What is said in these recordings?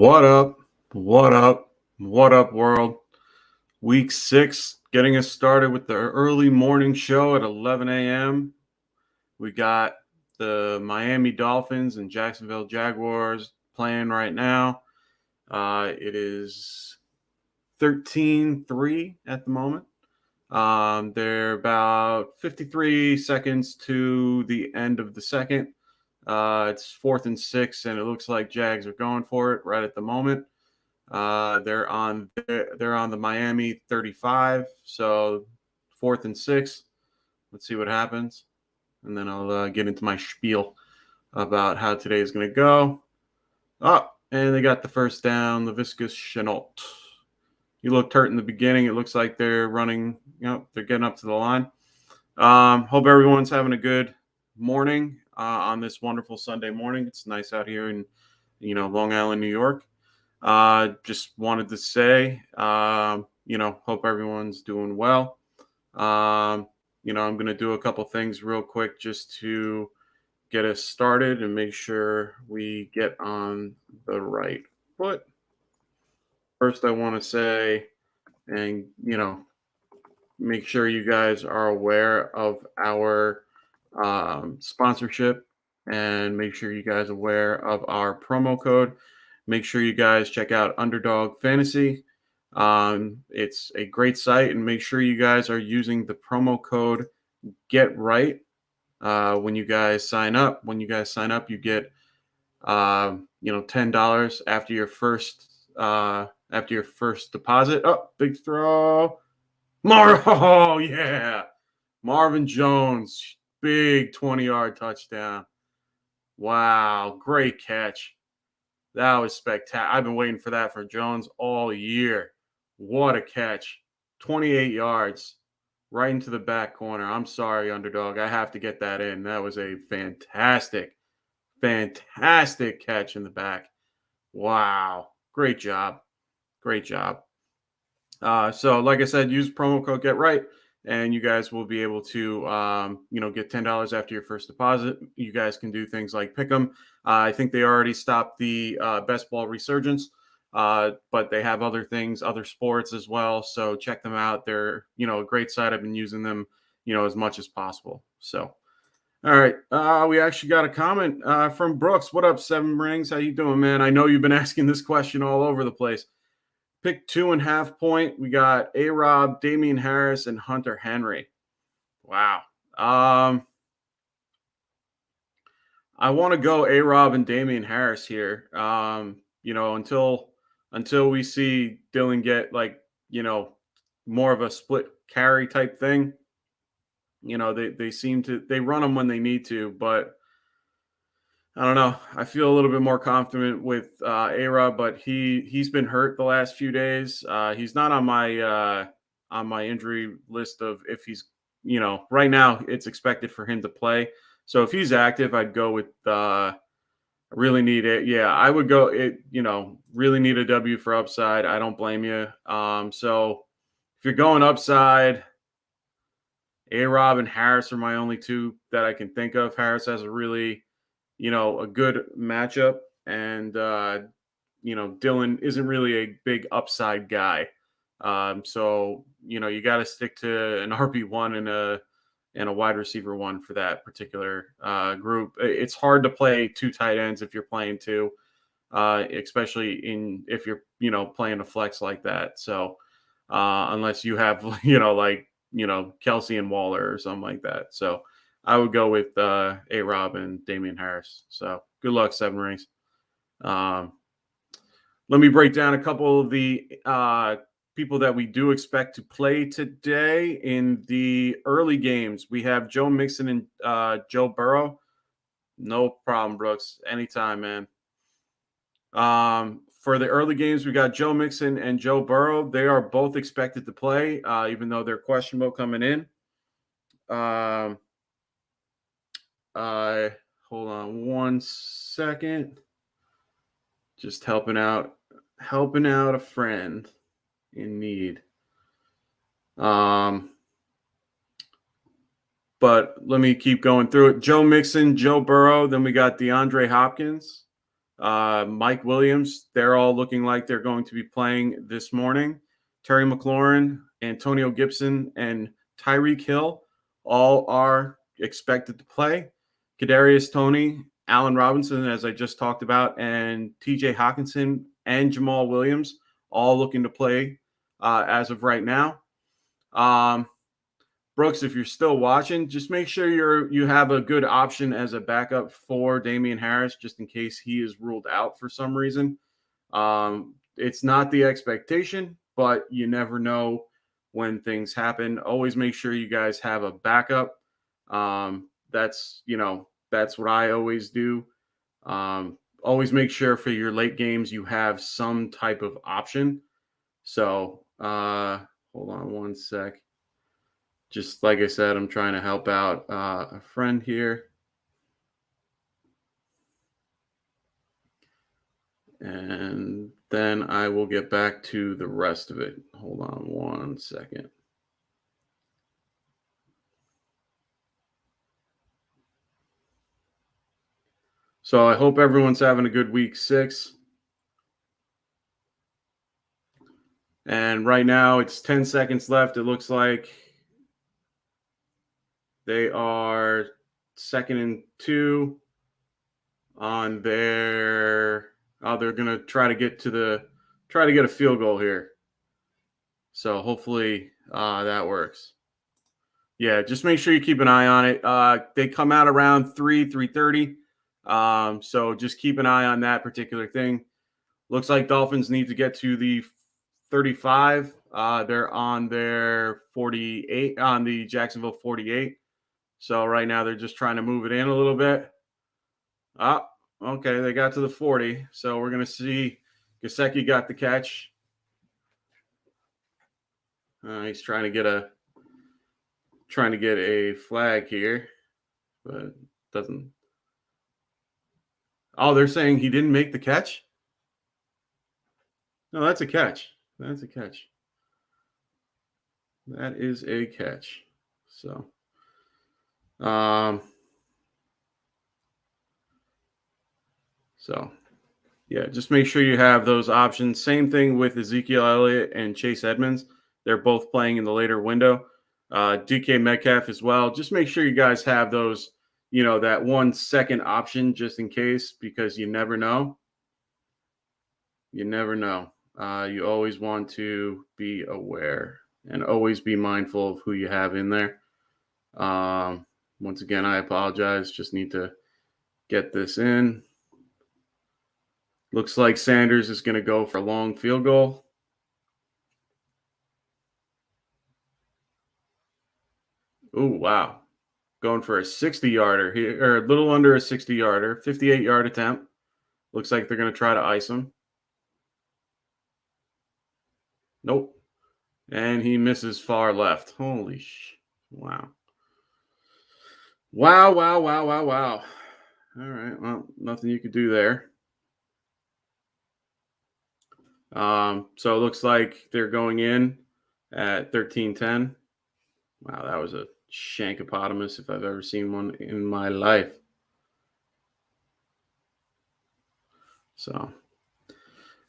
What up? What up? What up, world? Week 6, getting us started with the early morning show at 11 a.m. We got the Miami Dolphins and Jacksonville Jaguars playing right now. It is 13-3 at the moment. They're about 53 seconds to the end of the second. It's 4th and 6, and it looks like Jags are going for it right at the moment. They're on the Miami 35, so 4th and 6. Let's see what happens, and then I'll get into my spiel about how today is going to go. And they got the first down, the Viscous Chenault. You looked hurt in the beginning. It looks like they're running, they're getting up to the line. Hope everyone's having a good morning on this wonderful Sunday morning. It's nice out here in, Long Island, New York. Just wanted to say, hope everyone's doing well. I'm going to do a couple things real quick just to get us started and make sure we get on the right foot. First, I want to say, and, make sure you guys are aware of our sponsorship, and make sure you guys are aware of our promo code. Make sure you guys check out Underdog Fantasy. It's a great site, and make sure you guys are using the promo code GETRIGHT when you guys sign up. When you guys sign up, you get $10 after your first deposit. Oh, big throw. Oh, yeah. Marvin Jones, big 20-yard touchdown. Wow, great catch. That was spectacular. I've been waiting for that for Jones all year. What a catch. 28 yards right into the back corner. I'm sorry, Underdog. I have to get that in. That was a fantastic catch in the back. Wow. Great job. Great job. So like I said, use promo code GETRIGHT, and you guys will be able to, get $10 after your first deposit. You guys can do things like pick them. I think they already stopped the best ball resurgence, but they have other things, other sports as well. So check them out. They're, a great site. I've been using them, as much as possible. So, all right. We actually got a comment from Brooks. What up, Seven Rings? How you doing, man? I know you've been asking this question all over the place. Pick 2.5 point. We got A-Rob, Damien Harris, and Hunter Henry. Wow. I want to go A-Rob and Damien Harris here. Until we see Dylan get more of a split carry type thing. They run them when they need to, but I don't know. I feel a little bit more confident with A-Rob, but he's been hurt the last few days. He's not on my injury list of if he's, right now it's expected for him to play. So if he's active, I'd go with really need it. Yeah, I would go really need a W for upside. I don't blame you. So if you're going upside, A-Rob and Harris are my only two that I can think of. Harris has a really a good matchup, and Dylan isn't really a big upside guy. So you got to stick to an RB1 and a wide receiver one for that particular group. It's hard to play two tight ends if you're playing two, especially if you're playing a flex like that. So unless you have Kelsey and Waller or something like that. So I would go with A-Rob and Damien Harris. So good luck, Seven Rings. Let me break down a couple of the people that we do expect to play today in the early games. We have Joe Mixon and Joe Burrow. No problem, Brooks. Anytime, man. For the early games, we got Joe Mixon and Joe Burrow. They are both expected to play, even though they're questionable coming in. Hold on one second. Just helping out a friend in need. But let me keep going through it. Joe Mixon, Joe Burrow. Then we got DeAndre Hopkins. Mike Williams, they're all looking like they're going to be playing this morning. Terry McLaurin, Antonio Gibson, and Tyreek Hill all are expected to play. Kadarius Toney, Allen Robinson, as I just talked about, and TJ Hawkinson and Jamal Williams all looking to play as of right now. Brooks, if you're still watching, just make sure you have a good option as a backup for Damian Harris, just in case he is ruled out for some reason. It's not the expectation, but you never know when things happen. Always make sure you guys have a backup. That's what I always do. Always make sure for your late games you have some type of option. So hold on one sec. Just like I said, I'm trying to help out a friend here. And then I will get back to the rest of it. Hold on one second. So I hope everyone's having a good week 6. And right now it's 10 seconds left. It looks like they are 2nd and 2 on their. Oh, they're gonna try to get a field goal here. So hopefully that works. Yeah, just make sure you keep an eye on it. They come out around 3:30. So just keep an eye on that particular thing. Looks like Dolphins need to get to the 35. They're on their 48, on the Jacksonville 48. So right now they're just trying to move it in a little bit. Okay, they got to the 40. So we're going to see Gesicki got the catch. He's trying to get a flag here, but doesn't. Oh, they're saying he didn't make the catch? No, that's a catch. That's a catch. That is a catch. So, yeah, just make sure you have those options. Same thing with Ezekiel Elliott and Chase Edmonds. They're both playing in the later window. DK Metcalf as well. Just make sure you guys have those, that 1 second option just in case, because you never know. You never know. You always want to be aware and always be mindful of who you have in there. Once again, I apologize. Just need to get this in. Looks like Sanders is going to go for a long field goal. Oh, wow. Going for a 60-yarder here, or a little under a 60-yarder, 58-yard attempt. Looks like they're going to try to ice him. Nope. And he misses far left. Holy wow. Wow. All right. Well, nothing you could do there. So it looks like they're going in at 13-10. Wow, that was a shankopotamus if I've ever seen one in my life. So,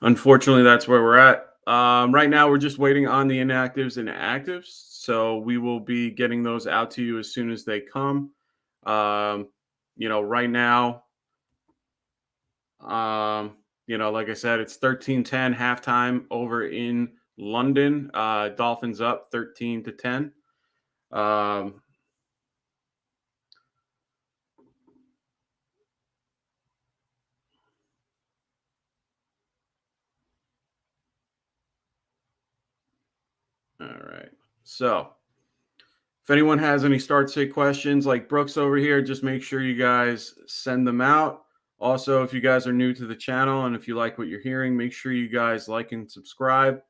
unfortunately, that's where we're at. Right now, we're just waiting on the inactives and actives. So we will be getting those out to you as soon as they come. Right now, like I said, it's 13-10 halftime over in London. Dolphins up 13-10. All right. So if anyone has any start sit questions like Brooks over here, just make sure you guys send them out. Also, if you guys are new to the channel and if you like what you're hearing, make sure you guys like and subscribe.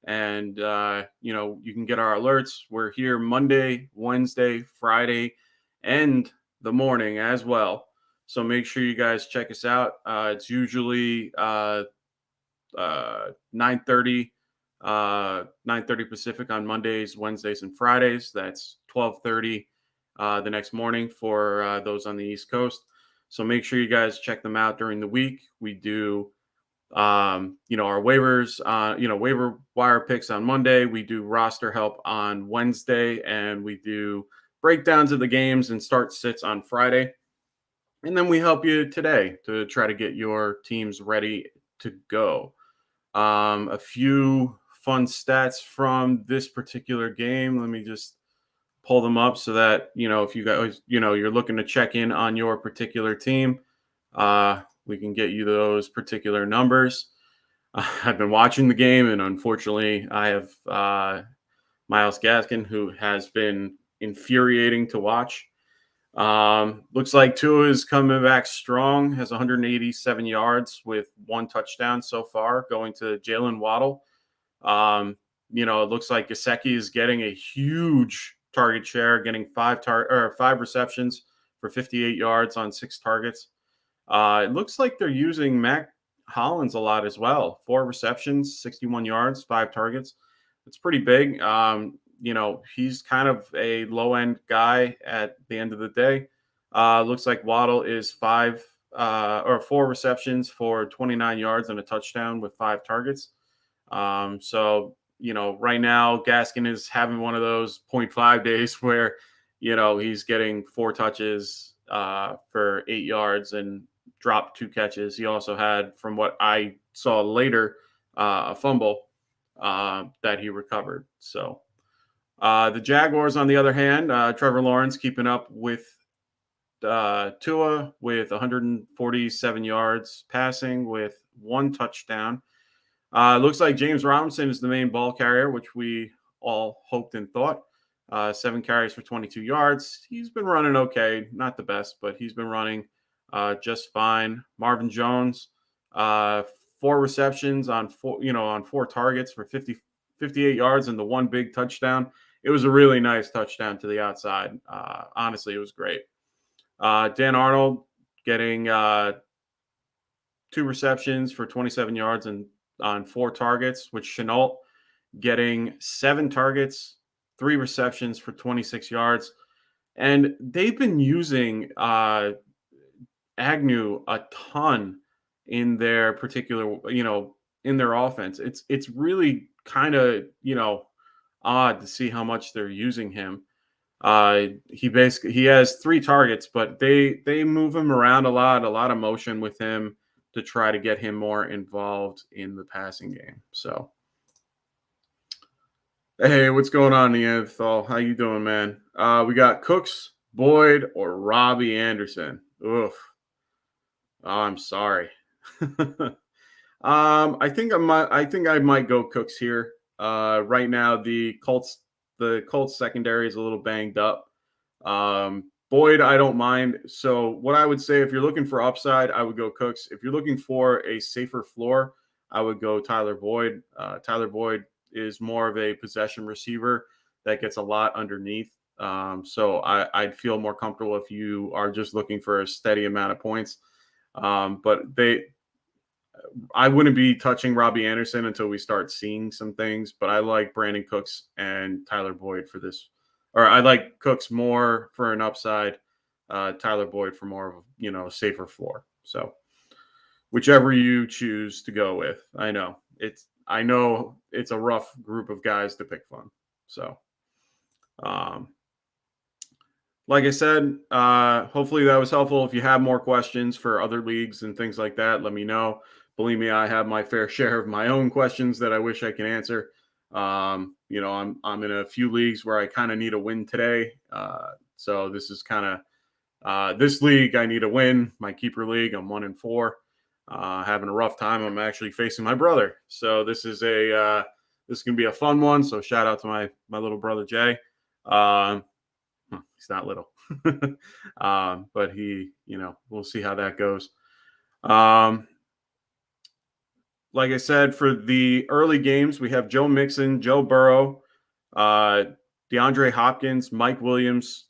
And, you can get our alerts. We're here Monday, Wednesday, Friday, and the morning as well. So make sure you guys check us out. It's usually 9:30 Pacific on Mondays, Wednesdays, and Fridays. That's 12:30 the next morning for those on the East Coast. So make sure you guys check them out during the week. We do, our waivers, waiver wire picks on Monday. We do roster help on Wednesday, and we do breakdowns of the games and start sits on Friday. And then we help you today to try to get your teams ready to go. A few fun stats from this particular game. Let me just pull them up so that, if you guys, you're looking to check in on your particular team, we can get you those particular numbers. I've been watching the game, and unfortunately, I have Myles Gaskin, who has been infuriating to watch. Looks like Tua is coming back strong, has 187 yards with 1 touchdown so far, going to Jalen Waddle. It looks like Gesicki is getting a huge target share, getting 5 receptions for 58 yards on 6 targets. It looks like they're using Mac Hollins a lot as well. 4 receptions, 61 yards, 5 targets. It's pretty big. He's kind of a low-end guy at the end of the day. Looks like Waddle is 4 receptions for 29 yards and a touchdown with 5 targets. Right now Gaskin is having one of those 0.5 days where, he's getting 4 touches for 8 yards and dropped 2 catches. He also had, from what I saw later, a fumble that he recovered. So the Jaguars, on the other hand, Trevor Lawrence keeping up with Tua with 147 yards passing with 1 touchdown. Looks like James Robinson is the main ball carrier, which we all hoped and thought. 7 carries for 22 yards. He's been running okay. Not the best, but he's been running just fine. Marvin Jones, 4 receptions on 4 targets for 58 yards and the 1 big touchdown. It was a really nice touchdown to the outside. Honestly, it was great. Dan Arnold getting 2 receptions for 27 yards and on 4 targets, with Shenault getting 7 targets, 3 receptions for 26 yards. And they've been using Agnew a ton in their particular, in their offense. It's really kind of, odd to see how much they're using him. He has 3 targets, but they move him around a lot of motion with him to try to get him more involved in the passing game. So, hey, what's going on, Neanderthal? How you doing, man? We got Cooks, Boyd, or Robbie Anderson. Oof. Oh, I'm sorry. I think I might go Cooks here. Right now, the Colts secondary is a little banged up. Boyd, I don't mind. So what I would say, if you're looking for upside, I would go Cooks. If you're looking for a safer floor, I would go Tyler Boyd. Tyler Boyd is more of a possession receiver that gets a lot underneath. So I'd feel more comfortable if you are just looking for a steady amount of points. But I wouldn't be touching Robbie Anderson until we start seeing some things. But I like Brandon Cooks and Tyler Boyd for this. Or I like Cooks more for an upside, Tyler Boyd for more of a safer floor. So whichever you choose to go with. I know it's a rough group of guys to pick from. So like I said, hopefully that was helpful. If you have more questions for other leagues and things like that, let me know. Believe me, I have my fair share of my own questions that I wish I can answer. I'm in a few leagues where I kind of need a win today. So this is kind of this league I need a win. My keeper league, I'm 1-4. Having a rough time. I'm actually facing my brother. So this is going to be a fun one. So shout out to my little brother Jay. He's not little, but we'll see how that goes. Like I said, for the early games, we have Joe Mixon, Joe Burrow, DeAndre Hopkins, Mike Williams,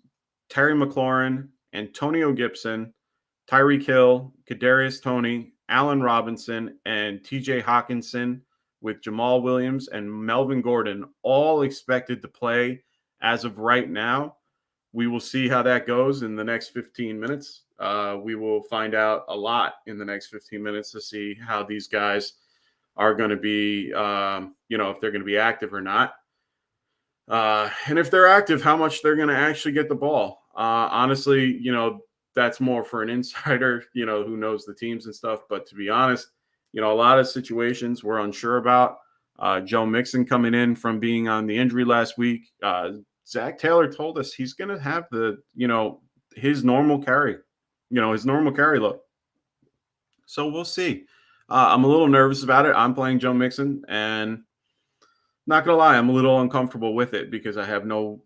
Terry McLaurin, Antonio Gibson, Tyreek Hill, Kadarius Toney, Allen Robinson, and TJ Hawkinson, with Jamal Williams and Melvin Gordon all expected to play as of right now. we will see how that goes in the next 15 minutes. We will find out a lot in the next 15 minutes to see how these guys are going to be, if they're going to be active or not. And if they're active, how much they're going to actually get the ball. Honestly, that's more for an insider, who knows the teams and stuff. But to be honest, a lot of situations we're unsure about. Joe Mixon coming in from being on the injury last week. Zach Taylor told us he's going to have his normal carry, his normal carry look. So we'll see. I'm a little nervous about it. I'm playing Joe Mixon, and not going to lie, I'm a little uncomfortable with it because I have no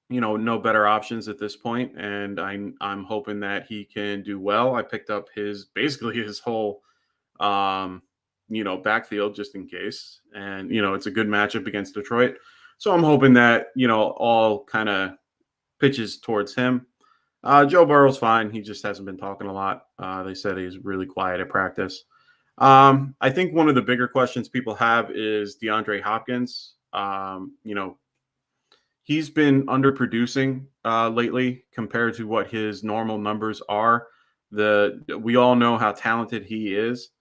better options at this point, and I'm hoping that he can do well. I picked up basically his whole backfield just in case, and it's a good matchup against Detroit. So I'm hoping that, all kind of pitches towards him. Joe Burrow's fine. He just hasn't been talking a lot. They said he's really quiet at practice. I think one of the bigger questions people have is DeAndre Hopkins. He's been underproducing lately compared to what his normal numbers are. We all know how talented he is,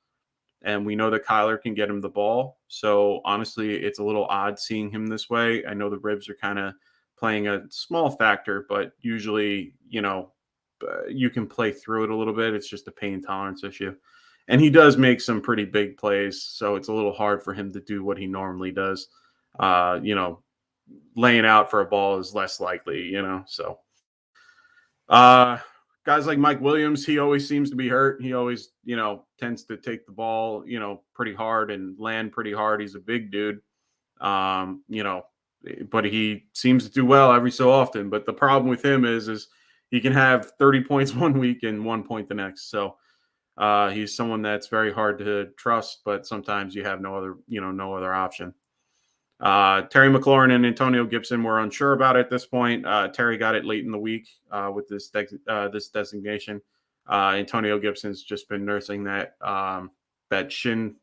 and we know that Kyler can get him the ball. So honestly, it's a little odd seeing him this way. I know the ribs are kind of playing a small factor, but usually, you can play through it a little bit. It's just a pain tolerance issue. And he does make some pretty big plays, so it's a little hard for him to do what he normally does. Laying out for a ball is less likely, So guys like Mike Williams, he always seems to be hurt. He always, tends to take the ball, pretty hard and land pretty hard. He's a big dude, but he seems to do well every so often. But the problem with him is he can have 30 points one week and 1 point the next. So he's someone that's very hard to trust, but sometimes you have no other option. Terry McLaurin and Antonio Gibson were unsure about it at this point. Terry got it late in the week with this designation. Antonio Gibson's just been nursing that shin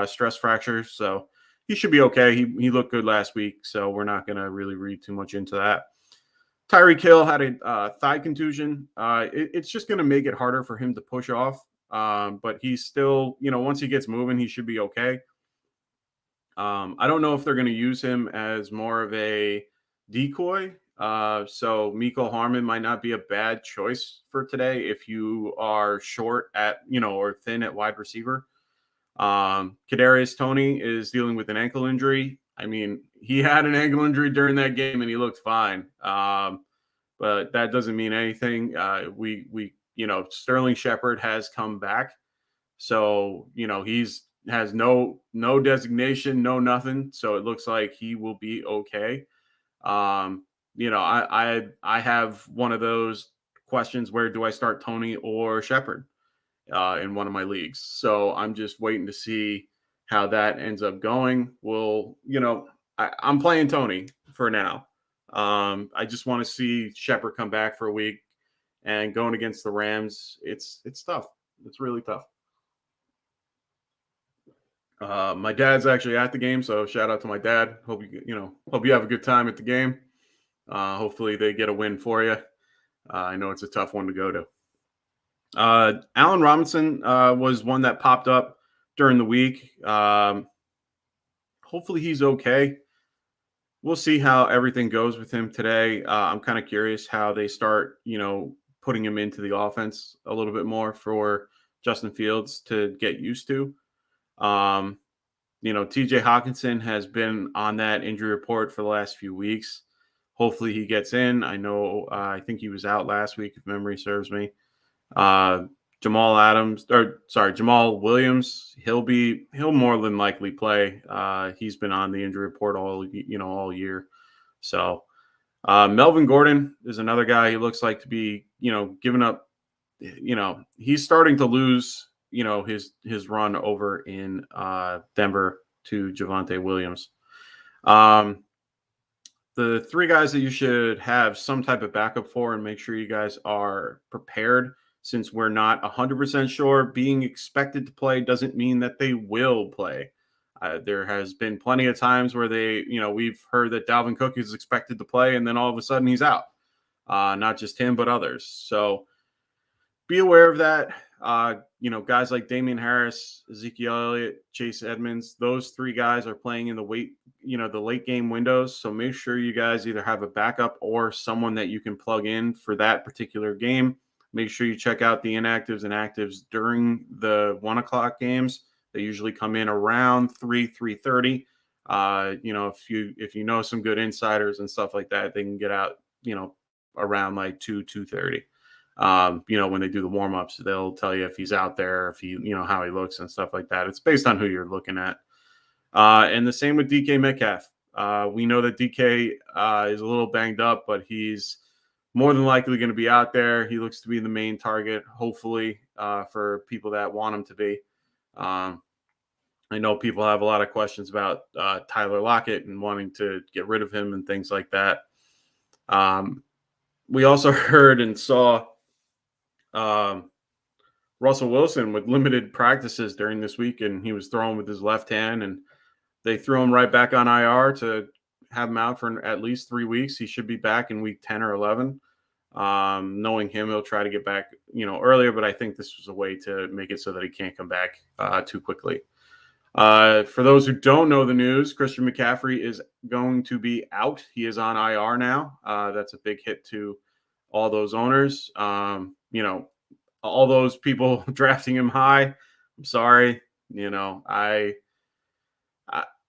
stress fracture, so he should be okay. He looked good last week, so we're not going to really read too much into that. Tyreek Hill had a thigh contusion. It's just going to make it harder for him to push off, but he's still, once he gets moving, he should be okay. I don't know if they're going to use him as more of a decoy. So Mecole Hardman might not be a bad choice for today if you are short at, or thin at wide receiver. Kadarius Toney is dealing with an ankle injury. I mean, he had an ankle injury during that game and he looked fine. But that doesn't mean anything. Sterling Shepard has come back. So, has no designation, no nothing. So it looks like he will be okay. I have one of those questions, where do I start Toney or Shepard in one of my leagues? So I'm just waiting to see how that ends up going. I'm playing Toney for now. I just want to see Shepard come back for a week, and going against the Rams, it's tough. It's really tough. My dad's actually at the game, so shout out to my dad. Hope you have a good time at the game. Hopefully they get a win for you. I know it's a tough one to go to. Allen Robinson was one that popped up during the week. Hopefully he's okay. We'll see how everything goes with him today. I'm kind of curious how they start, putting him into the offense a little bit more for Justin Fields to get used to. TJ Hawkinson has been on that injury report for the last few weeks. Hopefully he gets in. I know, I think he was out last week, if memory serves me. Jamal Williams, he'll more than likely play. He's been on the injury report all year. So, Melvin Gordon is another guy. He looks like to be, giving up, he's starting to lose, his run over in Denver to Javonte Williams. The three guys that you should have some type of backup for and make sure you guys are prepared, since we're not 100% sure. Being expected to play doesn't mean that they will play. There has been plenty of times where we've heard that Dalvin Cook is expected to play, and then all of a sudden he's out. not just him, but others. So be aware of that. Guys like Damian Harris, Ezekiel Elliott, Chase Edmonds, those three guys are playing in the late game windows. So make sure you guys either have a backup or someone that you can plug in for that particular game. Make sure you check out the inactives and actives during the 1:00 games. They usually come in around 3:30. If you know some good insiders and stuff like that, they can get out, around like 2:30. When they do the warm-ups, they'll tell you if he's out there, if he, how he looks and stuff like that. It's based on who you're looking at. And the same with DK Metcalf. We know that DK is a little banged up, but he's more than likely going to be out there. He looks to be the main target, hopefully, for people that want him to be. I know people have a lot of questions about Tyler Lockett and wanting to get rid of him and things like that. We also heard and saw Russell Wilson with limited practices during this week, and he was throwing with his left hand, and they threw him right back on IR to have him out for at least 3 weeks. He should be back in week 10 or 11. Knowing him, he'll try to get back, earlier, but I think this was a way to make it so that he can't come back too quickly. For those who don't know the news, Christian McCaffrey is going to be out. He is on IR now. That's a big hit to all those owners. All those people drafting him high. I'm sorry.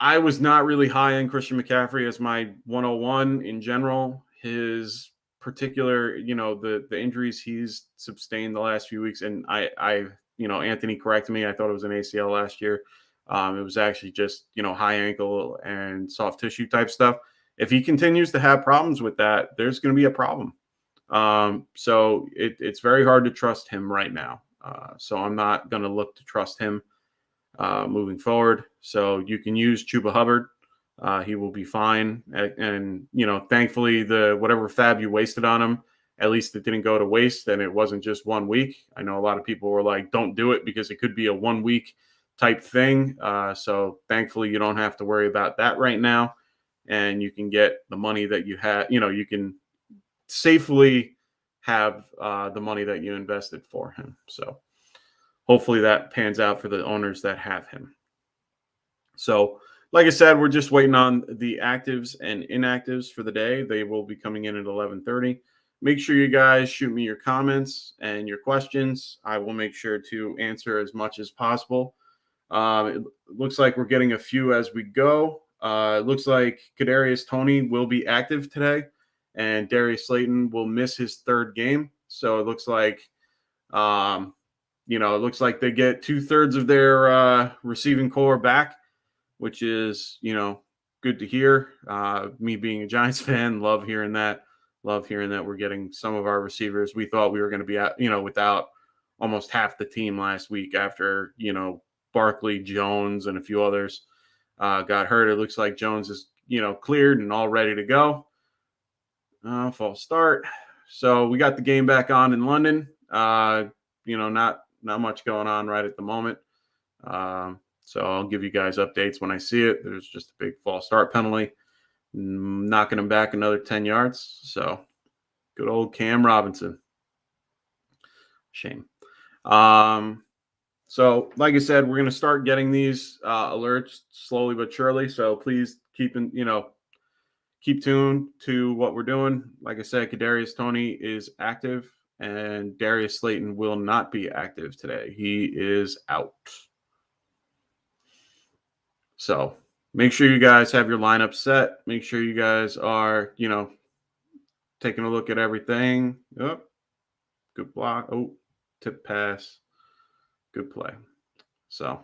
I was not really high on Christian McCaffrey as my 101 in general. His particular, the injuries he's sustained the last few weeks, and Anthony corrected me. I thought it was an ACL last year. It was actually just, high ankle and soft tissue type stuff. If he continues to have problems with that, there's going to be a problem. So it's very hard to trust him right now. So I'm not going to look to trust him moving forward. So you can use Chuba Hubbard. He will be fine. And thankfully, whatever fab you wasted on him, at least it didn't go to waste, and it wasn't just 1 week. I know a lot of people were like, don't do it because it could be a 1 week type thing. So thankfully, you don't have to worry about that right now. And you can get the money that you have, you can safely have the money that you invested for him. So hopefully that pans out for the owners that have him. So like I said, we're just waiting on the actives and inactives for the day. They will be coming in at 11:30. Make sure you guys shoot me your comments and your questions. I will make sure to answer as much as possible. It looks like we're getting a few as we go. It looks like Kadarius Toney will be active today, and Darius Slayton will miss his third game. So it looks like, they get 2/3 of their receiving core back, which is, good to hear. Me being a Giants fan, love hearing that. Love hearing that we're getting some of our receivers. We thought we were going to be out, without almost half the team last week after, Barkley, Jones, and a few others got hurt. It looks like Jones is, cleared and all ready to go. False start. So we got the game back on in London. Not much going on right at the moment. So I'll give you guys updates when I see it. There's just a big false start penalty, knocking him back another 10 yards. So good old Cam Robinson. Shame. So like I said, we're going to start getting these alerts slowly but surely. So please keep tuned to what we're doing. Like I said, Kadarius Toney is active, and Darius Slayton will not be active today. He is out. So make sure you guys have your lineup set. Make sure you guys are, taking a look at everything. Oh, good block. Oh, tip pass. Good play. So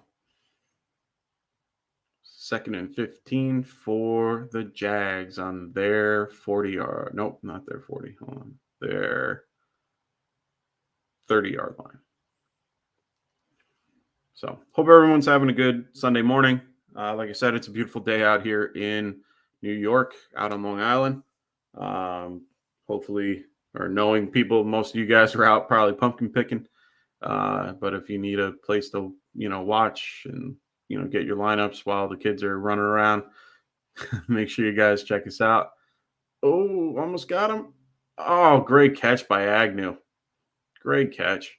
2nd and 15 for the Jags on their 40-yard. Nope, not their 40. Hold on. Their 30-yard line. So hope everyone's having a good Sunday morning. Like I said, it's a beautiful day out here in New York, out on Long Island. Hopefully, or knowing people, most of you guys are out probably pumpkin picking. But if you need a place to, watch and, get your lineups while the kids are running around, make sure you guys check us out. Oh, almost got him. Oh, great catch by Agnew. Great catch.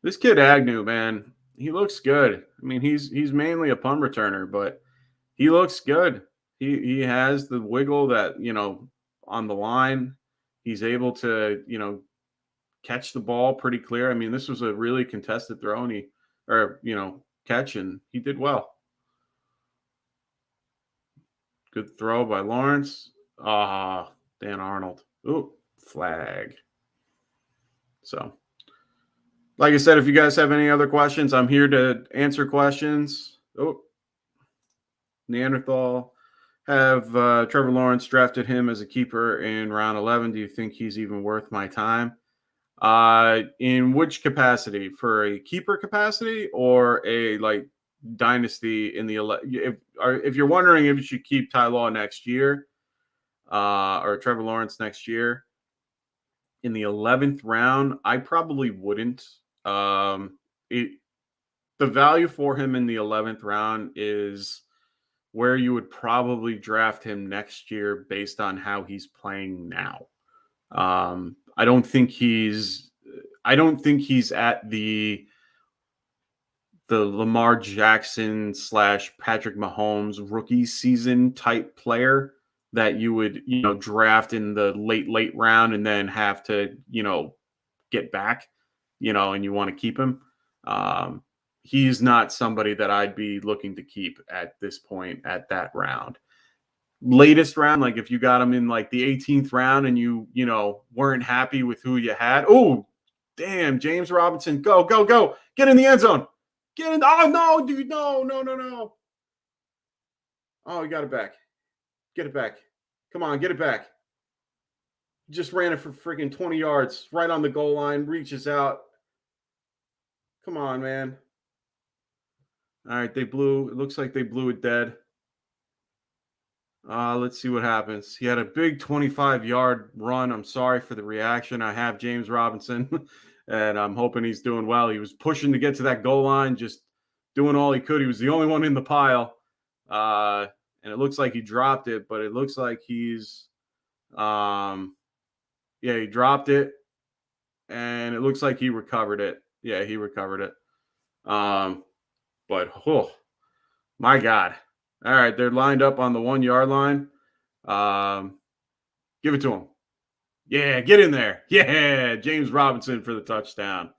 This kid Agnew, man, he looks good. I mean, he's mainly a punt returner, but he looks good. He has the wiggle that, on the line. He's able to, catch the ball pretty clear. I mean, this was a really contested throw and catch, and he did well. Good throw by Lawrence. Dan Arnold. Ooh, flag. So, like I said, if you guys have any other questions, I'm here to answer questions. Oh, Neanderthal. Have Trevor Lawrence drafted him as a keeper in round 11. Do you think he's even worth my time? In which capacity? For a keeper capacity or a dynasty in the if you're wondering if you should keep Ty Law next year, or Trevor Lawrence next year in the 11th round, I probably wouldn't. The value for him in the 11th round is where you would probably draft him next year based on how he's playing now. I don't think he's at the Lamar Jackson / Patrick Mahomes rookie season type player that you would, draft in the late round and then have to, get back, and you want to keep him. He's not somebody that I'd be looking to keep at this point at that round. Latest round, like if you got him in like the 18th round and you weren't happy with who you had. Oh, damn, James Robinson, go, get in the end zone. Get in. Oh, no, dude, no. Oh, he got it back. Get it back. Come on, get it back. Just ran it for freaking 20 yards right on the goal line, reaches out. Come on, man. All right, it looks like they blew it dead. Let's see what happens. He had a big 25-yard run. I'm sorry for the reaction. I have James Robinson, and I'm hoping he's doing well. He was pushing to get to that goal line, just doing all he could. He was the only one in the pile, and it looks like he dropped it, but it looks like he's he dropped it, and it looks like he recovered it. Yeah, he recovered it. But, oh, my God. All right, they're lined up on the 1 yard line. Give it to him. Yeah, get in there. Yeah, James Robinson for the touchdown.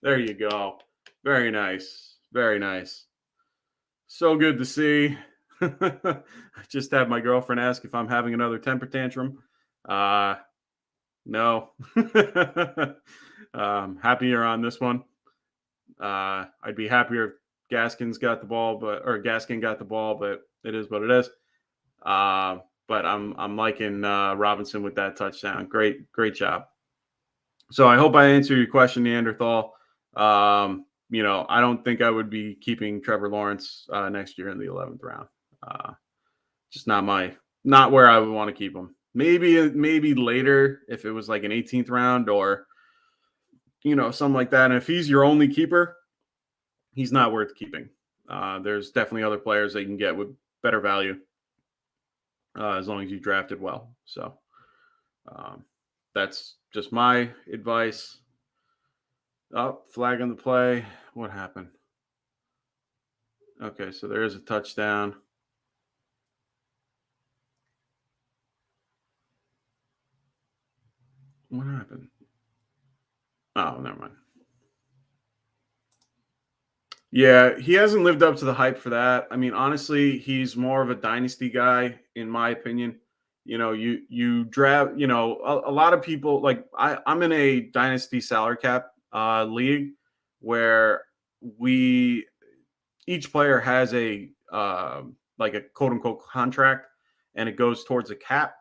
There you go. Very nice. Very nice. So good to see. I just had my girlfriend ask if I'm having another temper tantrum. No. Happier on this one. I'd be happier if Gaskin got the ball, but it is what it is. But I'm liking Robinson with that touchdown. Great job. So I hope I answered your question, Neanderthal. I don't think I would be keeping Trevor Lawrence next year in the 11th round. Just not where I would want to keep him. Maybe later if it was like an 18th round or something like that. And if he's your only keeper, he's not worth keeping. There's definitely other players that you can get with better value as long as you drafted well. So that's just my advice. Oh, flag on the play. What happened? Okay, so there is a touchdown. What happened? Oh, never mind. Yeah, he hasn't lived up to the hype for that. I mean, honestly, he's more of a dynasty guy, in my opinion. You draft, a lot of people like I'm in a dynasty salary cap league where each player has a like a quote unquote contract and it goes towards a cap.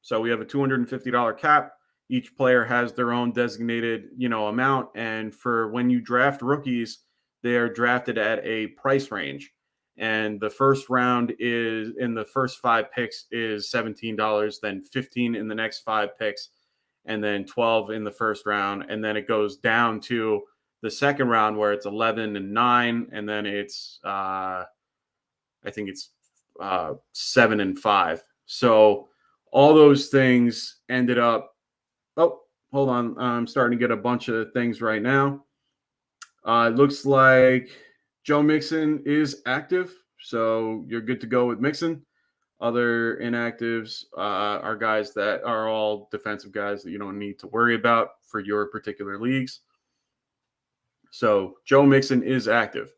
So we have a $250 cap. Each player has their own designated, amount. And for when you draft rookies, they are drafted at a price range. And the first round is in the first 5 picks is $17, then 15 in the next 5 picks, and then 12 in the first round. And then it goes down to the second round where it's 11 and 9. And then it's, I think it's 7 and 5. So all those things ended up Oh, hold on. I'm starting to get a bunch of things right now. It looks like Joe Mixon is active, so you're good to go with Mixon. Other inactives are guys that are all defensive guys that you don't need to worry about for your particular leagues. So Joe Mixon is active.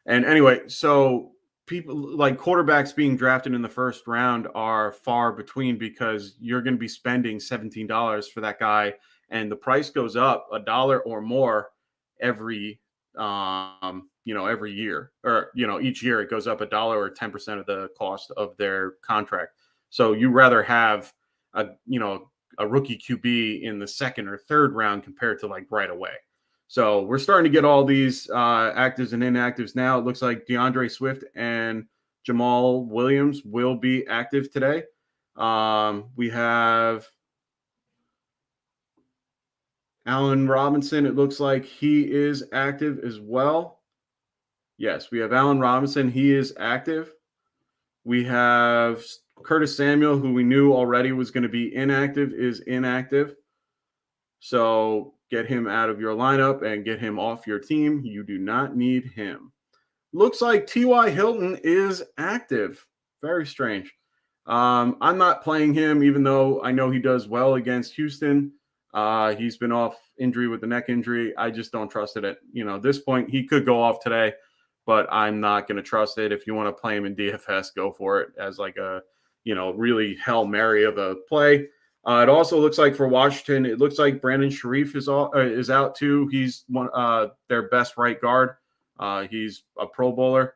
And anyway, so people like quarterbacks being drafted in the first round are far between because you're going to be spending $17 for that guy, and the price goes up $1 or more every every year, or each year it goes up $1 or 10% of the cost of their contract. So you rather have a rookie QB in the second or third round compared to like right away. So we're starting to get all these actives and inactives now. It looks like DeAndre Swift and Jamal Williams will be active today. We have Allen Robinson. It looks like he is active as well. Yes, we have Allen Robinson. He is active. We have Curtis Samuel, who we knew already was going to be inactive, is inactive. So get him out of your lineup and get him off your team. You do not need him. Looks like T.Y. Hilton is active. Very strange. I'm not playing him, even though I know he does well against Houston. He's been off injury with the neck injury. I just don't trust it at this point. He could go off today, but I'm not going to trust it. If you want to play him in DFS, go for it as like a really Hail Mary of a play. It also looks like for Washington, it looks like Brandon Sharif is out too. He's one their best right guard. He's a Pro Bowler.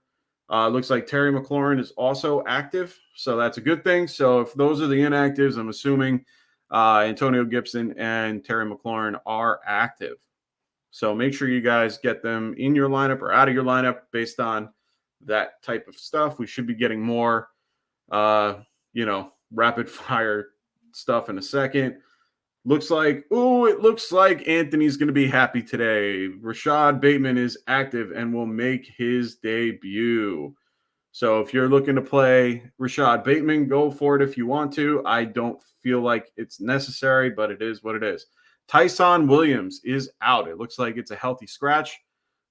Looks like Terry McLaurin is also active, so that's a good thing. So if those are the inactives, I'm assuming Antonio Gibson and Terry McLaurin are active. So make sure you guys get them in your lineup or out of your lineup based on that type of stuff. We should be getting more, rapid fire stuff in a second. It looks like Anthony's going to be happy today. Rashad Bateman is active and will make his debut. So if you're looking to play Rashad Bateman, go for it if you want to. I don't feel like it's necessary, but it is what it is. Tyson Williams is out. It looks like it's a healthy scratch.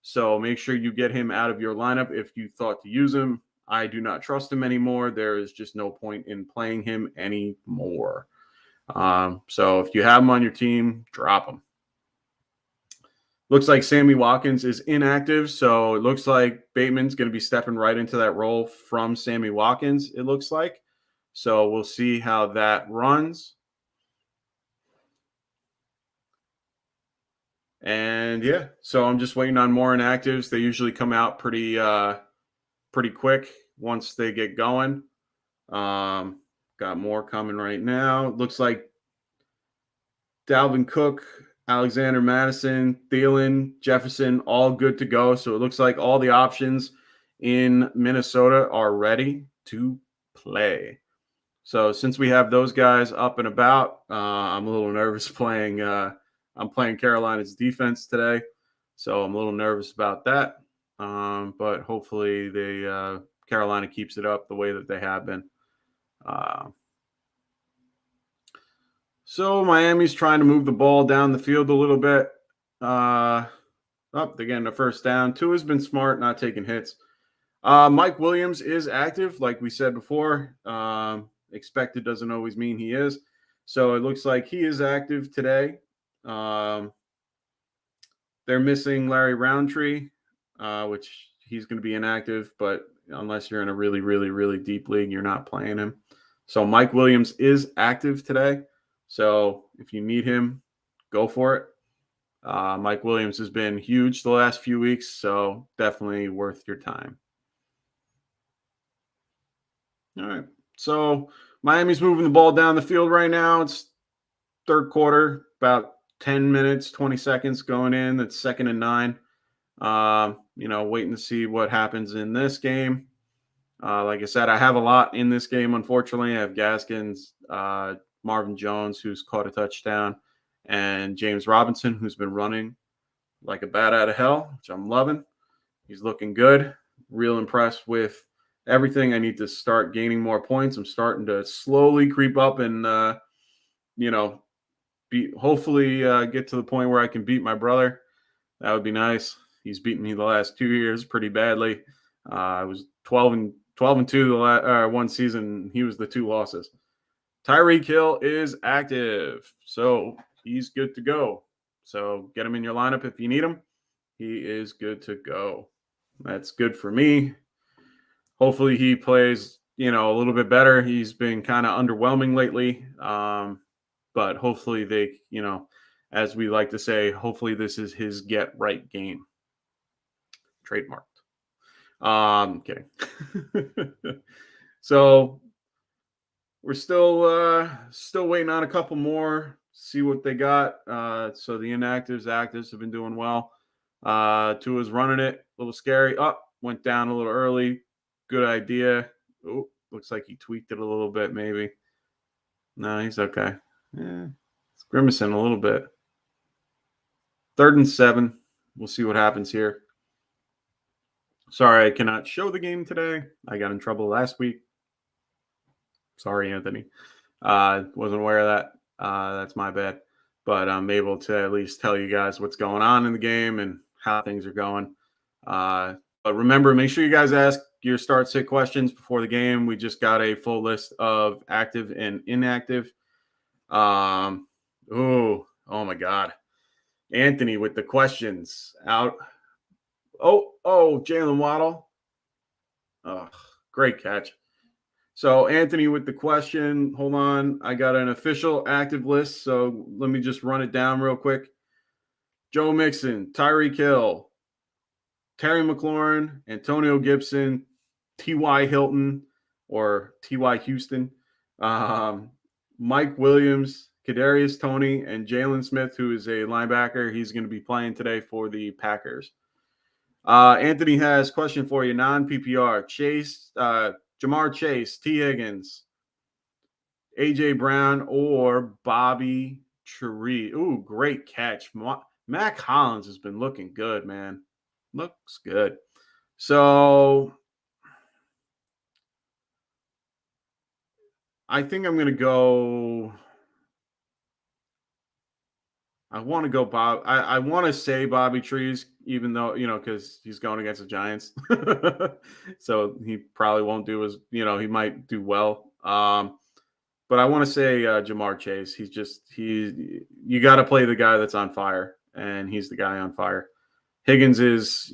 So make sure you get him out of your lineup if you thought to use him. I do not trust him anymore. There is just no point in playing him anymore. So if you have him on your team, drop him. Looks like Sammy Watkins is inactive, so it looks like Bateman's going to be stepping right into that role from Sammy Watkins, it looks like. So we'll see how that runs. And yeah, so I'm just waiting on more inactives. They usually come out pretty quick once they get going. Got more coming right now. Looks like Dalvin Cook, Alexander Madison, Thielen, Jefferson, all good to go. So it looks like all the options in Minnesota are ready to play. So since we have those guys up and about, I'm a little nervous playing. I'm playing Carolina's defense today, so I'm a little nervous about that. But hopefully Carolina keeps it up the way that they have been. So Miami's trying to move the ball down the field a little bit. They're getting a first down. Tua's been smart, not taking hits. Mike Williams is active, like we said before. Expected doesn't always mean he is. So it looks like he is active today. They're missing Larry Roundtree, which he's going to be inactive, but unless you're in a really, really, really deep league, you're not playing him. So Mike Williams is active today. So if you need him, go for it. Mike Williams has been huge the last few weeks, so definitely worth your time. All right. So Miami's moving the ball down the field right now. It's third quarter, about 10 minutes, 20 seconds going in. That's 2nd and 9. Waiting to see what happens in this game. Like I said, I have a lot in this game, unfortunately. I have Gaskins, Marvin Jones, who's caught a touchdown, and James Robinson, who's been running like a bat out of hell, which I'm loving. He's looking good. Real impressed with everything. I need to start gaining more points. I'm starting to slowly creep up and, hopefully get to the point where I can beat my brother. That would be nice. He's beaten me the last 2 years pretty badly. I was 12-2 the one season. He was the 2 losses. Tyreek Hill is active, so he's good to go. So get him in your lineup if you need him. He is good to go. That's good for me. Hopefully he plays, a little bit better. He's been kind of underwhelming lately. But hopefully they, as we like to say, hopefully this is his get right game. Trademarked. Kidding. So we're still waiting on a couple more, see what they got. So the inactives, actives have been doing well. Tua's running it, a little scary. Went down a little early. Good idea. Oh, looks like he tweaked it a little bit, maybe. No, he's okay. Yeah, it's grimacing a little bit. 3rd and 7. We'll see what happens here. Sorry, I cannot show the game today. I got in trouble last week. Sorry, Anthony. Wasn't aware of that. That's my bad. But I'm able to at least tell you guys what's going on in the game and how things are going. But remember, make sure you guys ask your start-sit questions before the game. We just got a full list of active and inactive. Oh my God. Anthony with the questions out. Oh, Jalen Waddle. Oh, great catch. So Anthony with the question. Hold on. I got an official active list. So let me just run it down real quick. Joe Mixon, Tyreek Hill, Terry McLaurin, Antonio Gibson, T.Y. Hilton or T.Y. Houston, Mike Williams, Kadarius Toney, and Jalen Smith, who is a linebacker. He's going to be playing today for the Packers. Anthony has a question for you. Non-PPR. Chase, Jamar Chase, T. Higgins, A.J. Brown, or Bobby Cheree. Ooh, great catch. Mac Hollins has been looking good, man. Looks good. So I think I'm going to go. I want to go Bob. I want to say Bobby Trees, even though, because he's going against the Giants. So he probably won't do as, he might do well. But I want to say Jamar Chase. You got to play the guy that's on fire, and he's the guy on fire. Higgins is,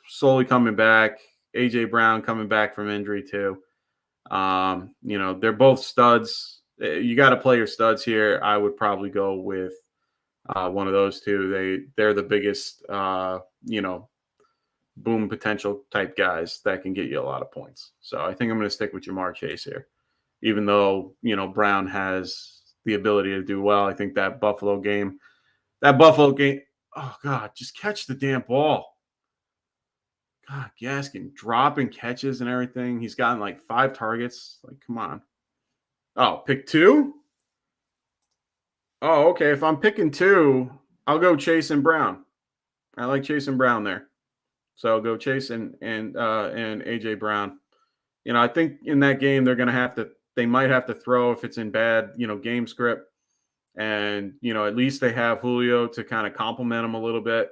slowly coming back. A.J. Brown coming back from injury too. They're both studs. You got to play your studs here. I would probably go with one of those two. They're the biggest, boom potential type guys that can get you a lot of points. So I think I'm going to stick with Jamar Chase here, even though, Brown has the ability to do well. I think that Buffalo game, oh God, just catch the damn ball. God, Gaskin dropping catches and everything. He's gotten like 5 targets. Like, come on. Oh, pick 2? Oh, okay. If I'm picking 2, I'll go Chase and Brown. I like Chase and Brown there. So I'll go Chase and A.J. Brown. I think in that game they might have to throw if it's in bad, game script. And, at least they have Julio to kind of complement him a little bit.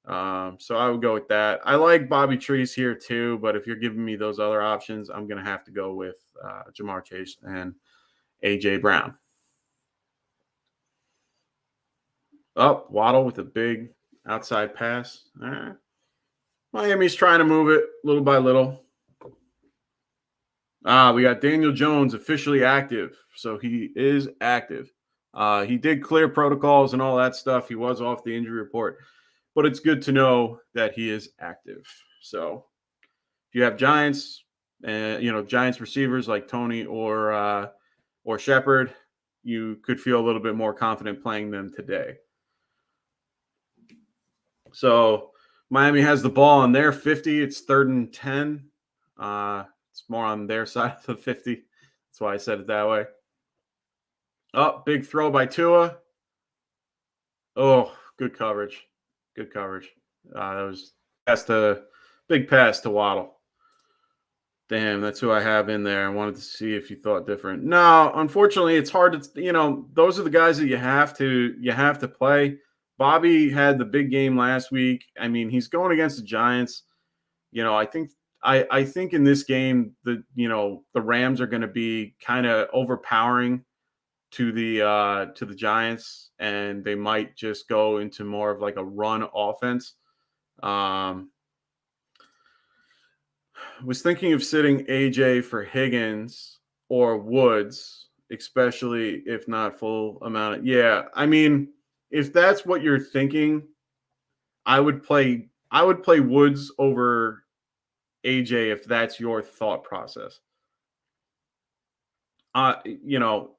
So I would go with that. I like Bobby Trees here too, but if you're giving me those other options, I'm going to have to go with Jamar Chase and A.J. Brown. Waddle with a big outside pass. All right. Miami's trying to move it little by little. We got Daniel Jones officially active. So he is active. He did clear protocols and all that stuff. He was off the injury report. But it's good to know that he is active. So if you have Giants, Giants receivers like Toney or Shepard, you could feel a little bit more confident playing them today. So Miami has the ball on their 50. It's 3rd and 10. It's more on their side of the 50. That's why I said it that way. Big throw by Tua. Oh, good coverage. Good coverage. That was big pass to Waddle. Damn, that's who I have in there. I wanted to see if you thought different. No, unfortunately, it's hard to, those are the guys that you have to play. Bobby had the big game last week. I mean, he's going against the Giants. I think in this game the Rams are going to be kind of overpowering to the Giants, and they might just go into more of like a run offense. Was thinking of sitting AJ for Higgins or Woods, especially if not full amount. Yeah, I mean, if that's what you're thinking, I would play Woods over AJ if that's your thought process.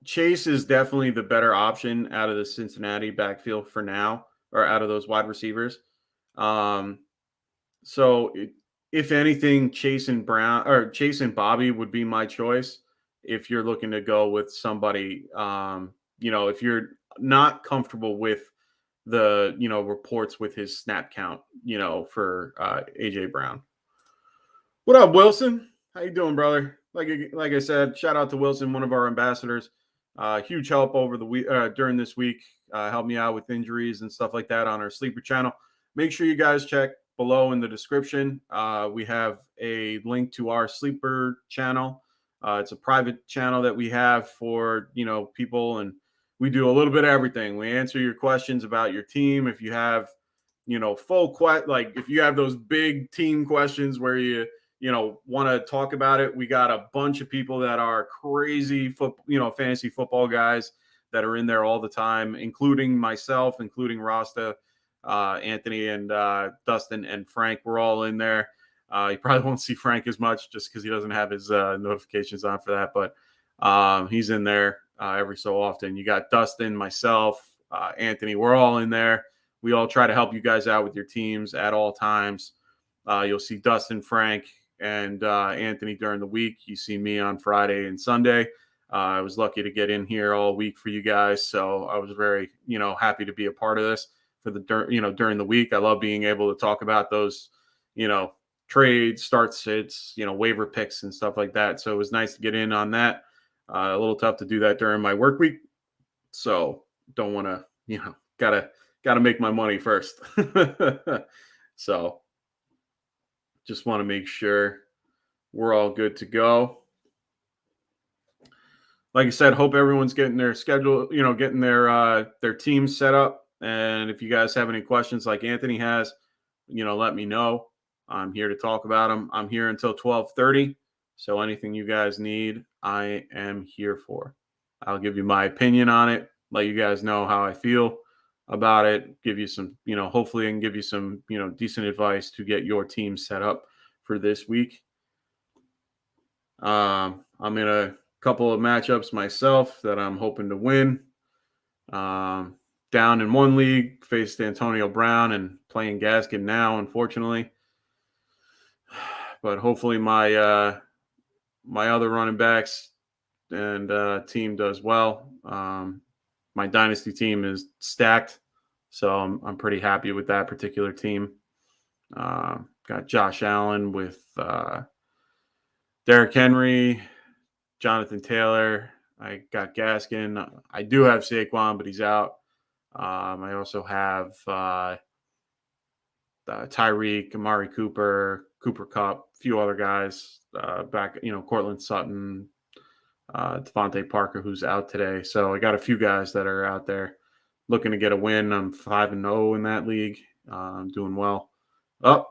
Chase is definitely the better option out of the Cincinnati backfield for now, or out of those wide receivers. Um, so if anything, Chase and Bobby would be my choice if you're looking to go with somebody. If you're not comfortable with the reports with his snap count, for AJ Brown. What up, Wilson? How you doing, brother? Like I said, shout out to Wilson, one of our ambassadors. Huge help over the week during this week. Helped me out with injuries and stuff like that on our sleeper channel. Make sure you guys check below in the description. We have a link to our sleeper channel. It's a private channel that we have for people, and we do a little bit of everything. We answer your questions about your team. If you have if you have those big team questions where you want to talk about it, we got a bunch of people that are crazy fantasy football guys that are in there all the time, including myself, including Rasta, Anthony, and Dustin and Frank. We're all in there. You probably won't see Frank as much just because he doesn't have his notifications on for that, but he's in there every so often. You got Dustin, myself, Anthony. We're all in there. We all try to help you guys out with your teams at all times. You'll see Dustin, Frank, and Anthony during the week. You see me on Friday and Sunday. I was lucky to get in here all week for you guys, so I was very, happy to be a part of this for during the week. I love being able to talk about those, trades, start sits, waiver picks and stuff like that. So it was nice to get in on that. A little tough to do that during my work week, so don't want to, gotta make my money first. So just want to make sure we're all good to go. Like I said, hope everyone's getting their schedule, getting their team set up. And if you guys have any questions like Anthony has, let me know. I'm here to talk about them. I'm here until 12:30. So anything you guys need, I am here for. I'll give you my opinion on it, let you guys know how I feel about it, give you some, hopefully I can give you some, decent advice to get your team set up for this week. I'm in a couple of matchups myself that I'm hoping to win. Down in one league, faced Antonio Brown and playing Gaskin now, unfortunately. But hopefully my other running backs and team does well. My dynasty team is stacked, so I'm pretty happy with that particular team. Got Josh Allen with Derrick Henry, Jonathan Taylor. I got Gaskin. I do have Saquon, but he's out. I also have Tyreek, Amari Cooper, Cooper Kupp, a few other guys back, Cortland Sutton, Devontae Parker, who's out today. So I got a few guys that are out there looking to get a win. I'm 5-0 in that league. I'm doing well. Oh,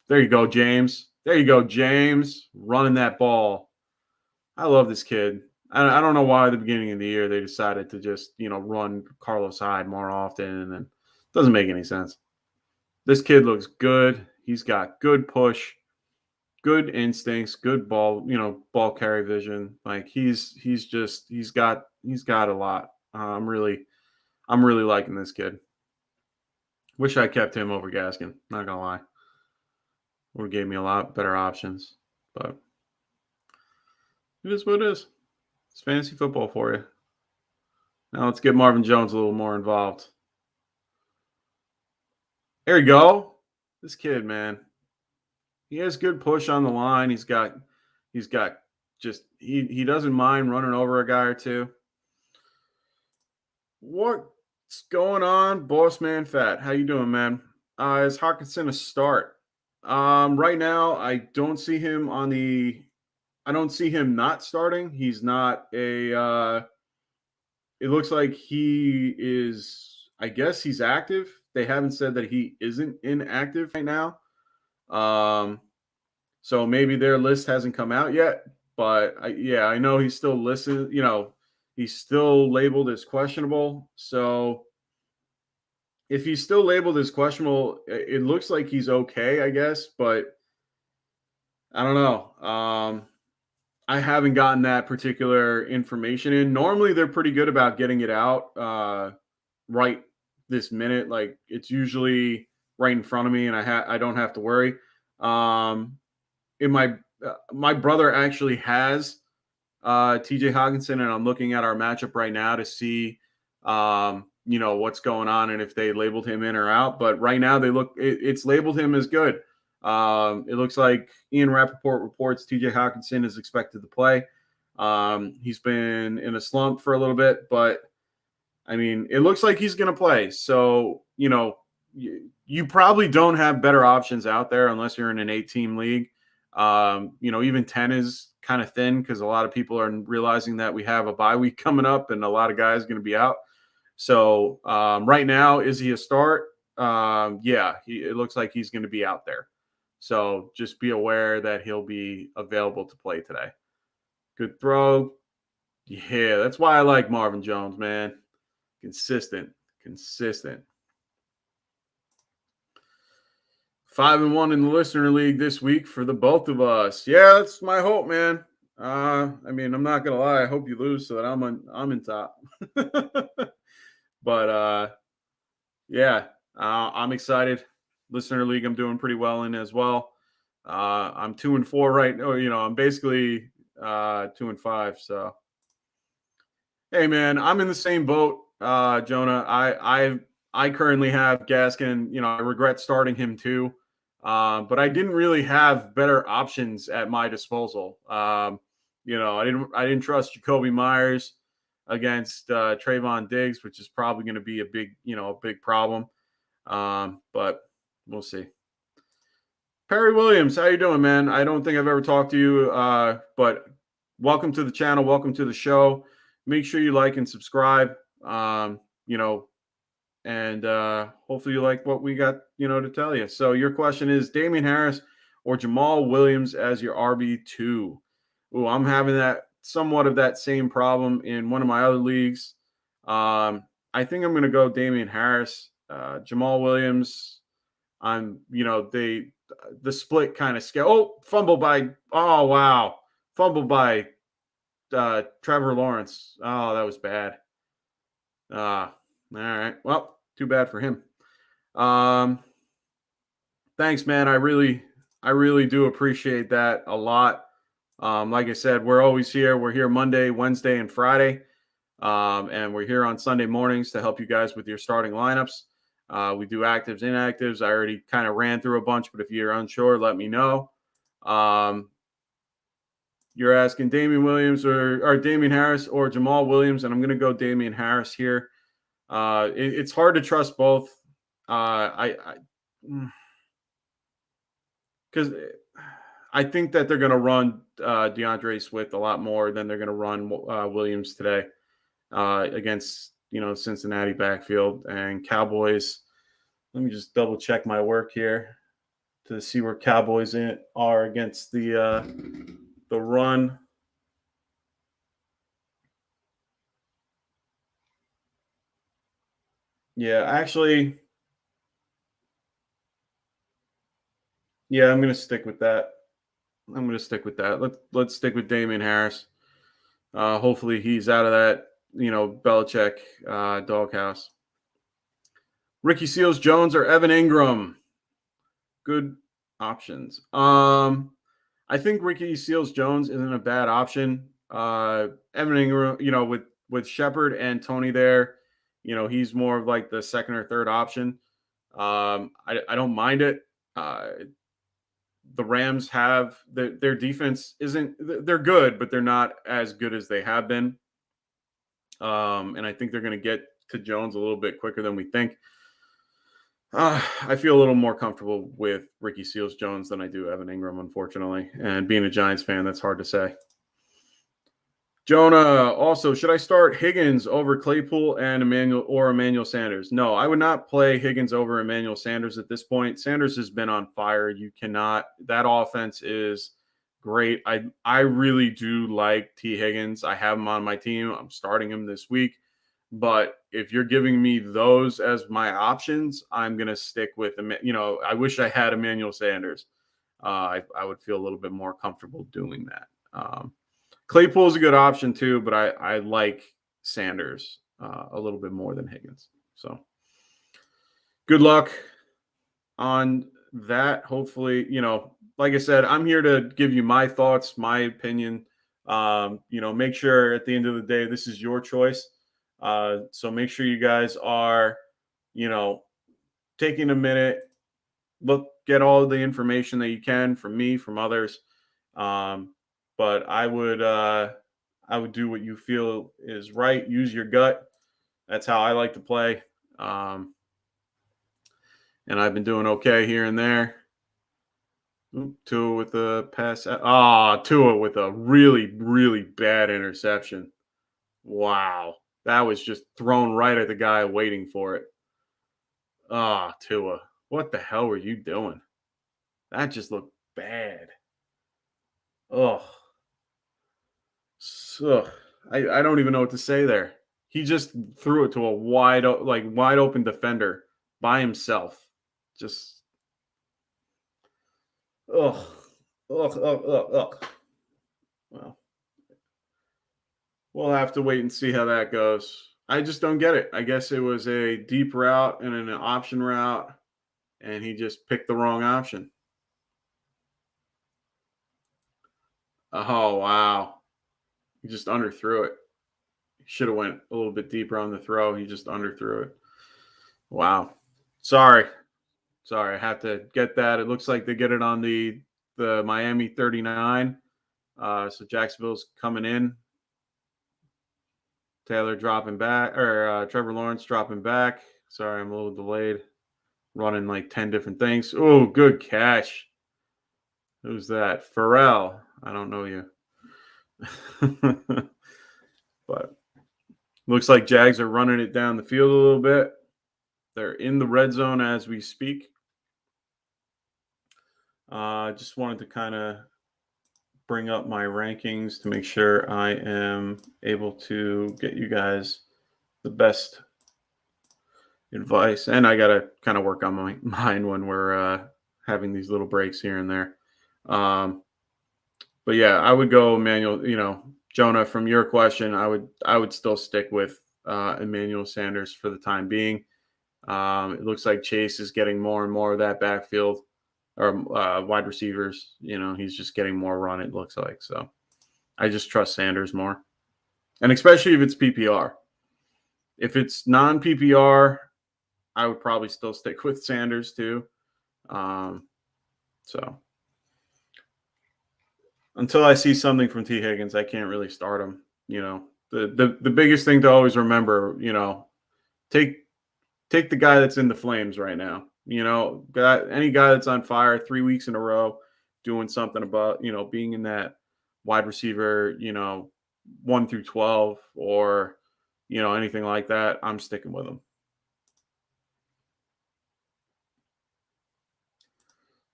there you go, James. There you go, James, running that ball. I love this kid. I don't know why at the beginning of the year they decided to just, run Carlos Hyde more often, and it doesn't make any sense. This kid looks good. He's got good push, good instincts, good ball, ball carry vision. Like he's got a lot. I'm really liking this kid. Wish I kept him over Gaskin. Not gonna lie. Would have gave me a lot better options, but it is what it is. It's fantasy football for you. Now let's get Marvin Jones a little more involved. There you go. This kid, man. He has good push on the line. He's got He's got he doesn't mind running over a guy or two. What's going on, Boss Man Fat? How you doing, man? Is Hawkinson a start? Right now, I don't see him not starting. He's not a. It looks like he is. I guess he's active. They haven't said that he isn't inactive right now. So maybe their list hasn't come out yet. But I know he's still listed. He's still labeled as questionable. So if he's still labeled as questionable, it looks like he's okay, I guess. But I don't know. I haven't gotten that particular information in. Normally, they're pretty good about getting it out right this minute. Like it's usually right in front of me, and I don't have to worry. In my brother actually has TJ Hawkinson, and I'm looking at our matchup right now to see what's going on and if they labeled him in or out. But right now it's labeled him as good. It looks like Ian Rappaport reports TJ Hawkinson is expected to play. He's been in a slump for a little bit, but I mean, it looks like he's going to play. So, you probably don't have better options out there unless you're in an 8-team league. Even 10 is kind of thin because a lot of people are realizing that we have a bye week coming up and a lot of guys going to be out. So right now, is he a start? It looks like he's going to be out there. So just be aware that he'll be available to play today. Good throw. Yeah, that's why I like Marvin Jones, man. Consistent. 5-1 in the listener league this week for the both of us. Yeah, that's my hope, man. I'm not gonna lie. I hope you lose so that I'm in top. But I'm excited. Listener league, I'm doing pretty well in as well. I'm 2-4 right now. I'm basically 2-5. So, hey, man, I'm in the same boat, Jonah. I currently have Gaskin. I regret starting him too, but I didn't really have better options at my disposal. I didn't trust Jacoby Myers against Trayvon Diggs, which is probably going to be a big problem. But we'll see. Perry Williams, how you doing, man? I don't think I've ever talked to you, but welcome to the channel. Welcome to the show. Make sure you like and subscribe, and hopefully you like what we got, to tell you. So your question is Damien Harris or Jamal Williams as your RB2. Ooh, I'm having somewhat of that same problem in one of my other leagues. I think I'm going to go Damien Harris. Jamal Williams, the split kind of scale. Oh, fumble by Trevor Lawrence. Oh, that was bad. All right. Well, too bad for him. Thanks, man. I really do appreciate that a lot. Like I said, we're always here. We're here Monday, Wednesday, and Friday. And we're here on Sunday mornings to help you guys with your starting lineups. We do actives, inactives. I already kind of ran through a bunch, but if you're unsure, let me know. You're asking Damien Williams or Damien Harris or Jamal Williams, and I'm going to go Damien Harris here. It's hard to trust both. Because I think that they're going to run DeAndre Swift a lot more than they're going to run Williams today against Cincinnati backfield and Cowboys. Let me just double check my work here to see where Cowboys are against the run. Yeah, actually, yeah, I'm going to stick with that. Let's stick with Damien Harris. Hopefully he's out of that, Belichick doghouse. Ricky Seals-Jones or Evan Ingram? Good options. I think Ricky Seals-Jones isn't a bad option. Evan Ingram, with Shepard and Tony there, he's more of like the second or third option. I don't mind it. the Rams have their defense they're good, but they're not as good as they have been. And I think they're going to get to Jones a little bit quicker than we think. I feel a little more comfortable with Ricky Seals-Jones than I do Evan Ingram, unfortunately. And being a Giants fan, that's hard to say. Jonah, also, should I start Higgins over Claypool and Emmanuel Sanders? No, I would not play Higgins over Emmanuel Sanders at this point. Sanders has been on fire. You cannot. That offense is great. I really do like T. Higgins. I have him on my team. I'm starting him this week. But if you're giving me those as my options, I'm going to stick with them. I wish I had Emmanuel Sanders. I would feel a little bit more comfortable doing that. Claypool is a good option too, but I like Sanders a little bit more than Higgins. So good luck on that. Hopefully, like I said, I'm here to give you my thoughts, my opinion. Make sure at the end of the day, this is your choice. So make sure you guys are, taking a minute, get all the information that you can from me, from others. But I would do what you feel is right. Use your gut. That's how I like to play. And I've been doing okay here and there. Tua with a pass. Tua with a really, really bad interception. Wow. That was just thrown right at the guy waiting for it. Tua. What the hell were you doing? That just looked bad. Ugh. So I don't even know what to say there. He just threw it to a wide open defender by himself. Just ugh. Well, we'll have to wait and see how that goes. I just don't get it. I guess it was a deep route and an option route, and he just picked the wrong option. Oh, wow. He just underthrew it. He should have went a little bit deeper on the throw. He just underthrew it. Wow. Sorry. I have to get that. It looks like they get it on the Miami 39. So Jacksonville's coming in. Taylor dropping back, or Trevor Lawrence dropping back. Sorry, I'm a little delayed. Running like 10 different things. Oh, good catch. Who's that? Pharrell. I don't know you. But looks like Jags are running it down the field a little bit. They're in the red zone as we speak. Just wanted to kind of bring up my rankings to make sure I am able to get you guys the best advice. And I got to kind of work on my mind when we're having these little breaks here and there. But yeah, I would go Emmanuel, Jonah, from your question, I would still stick with Emmanuel Sanders for the time being. It looks like Chase is getting more and more of that backfield or wide receivers. He's just getting more run, it looks like. So I just trust Sanders more. And especially if it's PPR. If it's non-PPR, I would probably still stick with Sanders too. So until I see something from T. Higgins, I can't really start him. The biggest thing to always remember, take the guy that's in the flames right now. Any guy that's on fire 3 weeks in a row, doing something about, being in that wide receiver, 1 through 12 or, anything like that, I'm sticking with him.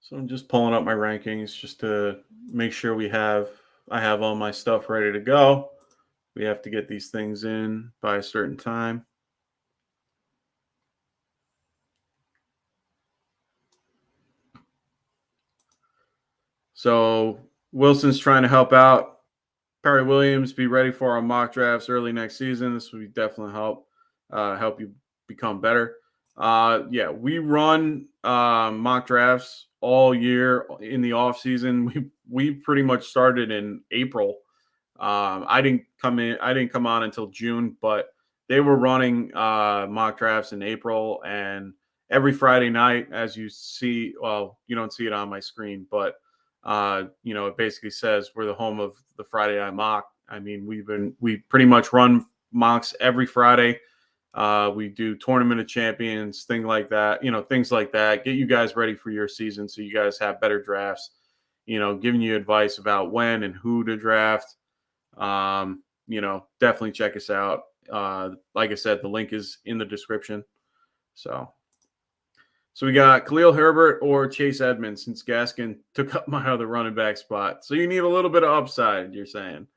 So I'm just pulling up my rankings just to make sure I have all my stuff ready to go. We have to get these things in by a certain time. So Wilson's trying to help out Perry Williams, be ready for our mock drafts early next season. This would definitely help you become better. We run mock drafts all year in the off season. We pretty much started in April. I didn't come on until June, but they were running mock drafts in April, and every Friday night, as you see, well, you don't see it on my screen, but It basically says we're the home of the Friday Night Mock. I mean, we pretty much run mocks every Friday. We do Tournament of Champions, things like that. Things like that. Get you guys ready for your season so you guys have better drafts. Giving you advice about when and who to draft. Definitely check us out. Like I said, the link is in the description. So we got Khalil Herbert or Chase Edmonds, since Gaskin took up my other running back spot. So you need a little bit of upside, you're saying.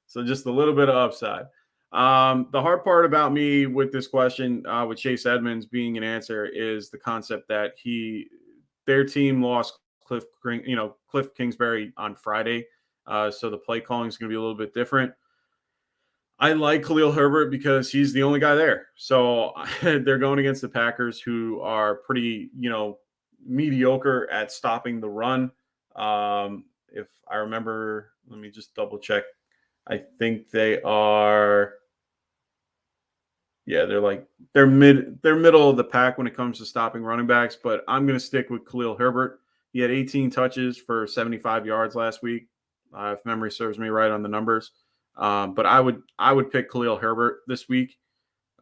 So just a little bit of upside. The hard part about me with this question, with Chase Edmonds being an answer, is the concept that their team lost Cliff Kingsbury on Friday. So the play calling is going to be a little bit different. I like Khalil Herbert because he's the only guy there. So they're going against the Packers, who are pretty, mediocre at stopping the run. If I remember, let me just double check. I think they are. Yeah, they're middle of the pack when it comes to stopping running backs. But I'm going to stick with Khalil Herbert. He had 18 touches for 75 yards last week, if memory serves me right on the numbers. But I would pick Khalil Herbert this week,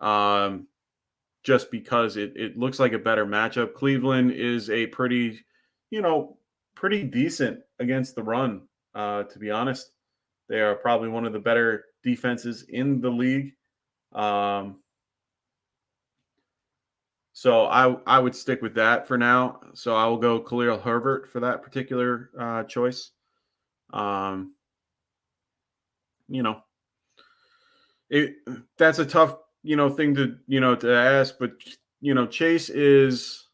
just because it looks like a better matchup. Cleveland is a pretty decent against the run. To be honest, they are probably one of the better defenses in the league. So I would stick with that for now. So I will go Khalil Herbert for that particular choice. That's a tough, thing to ask, but Chase is,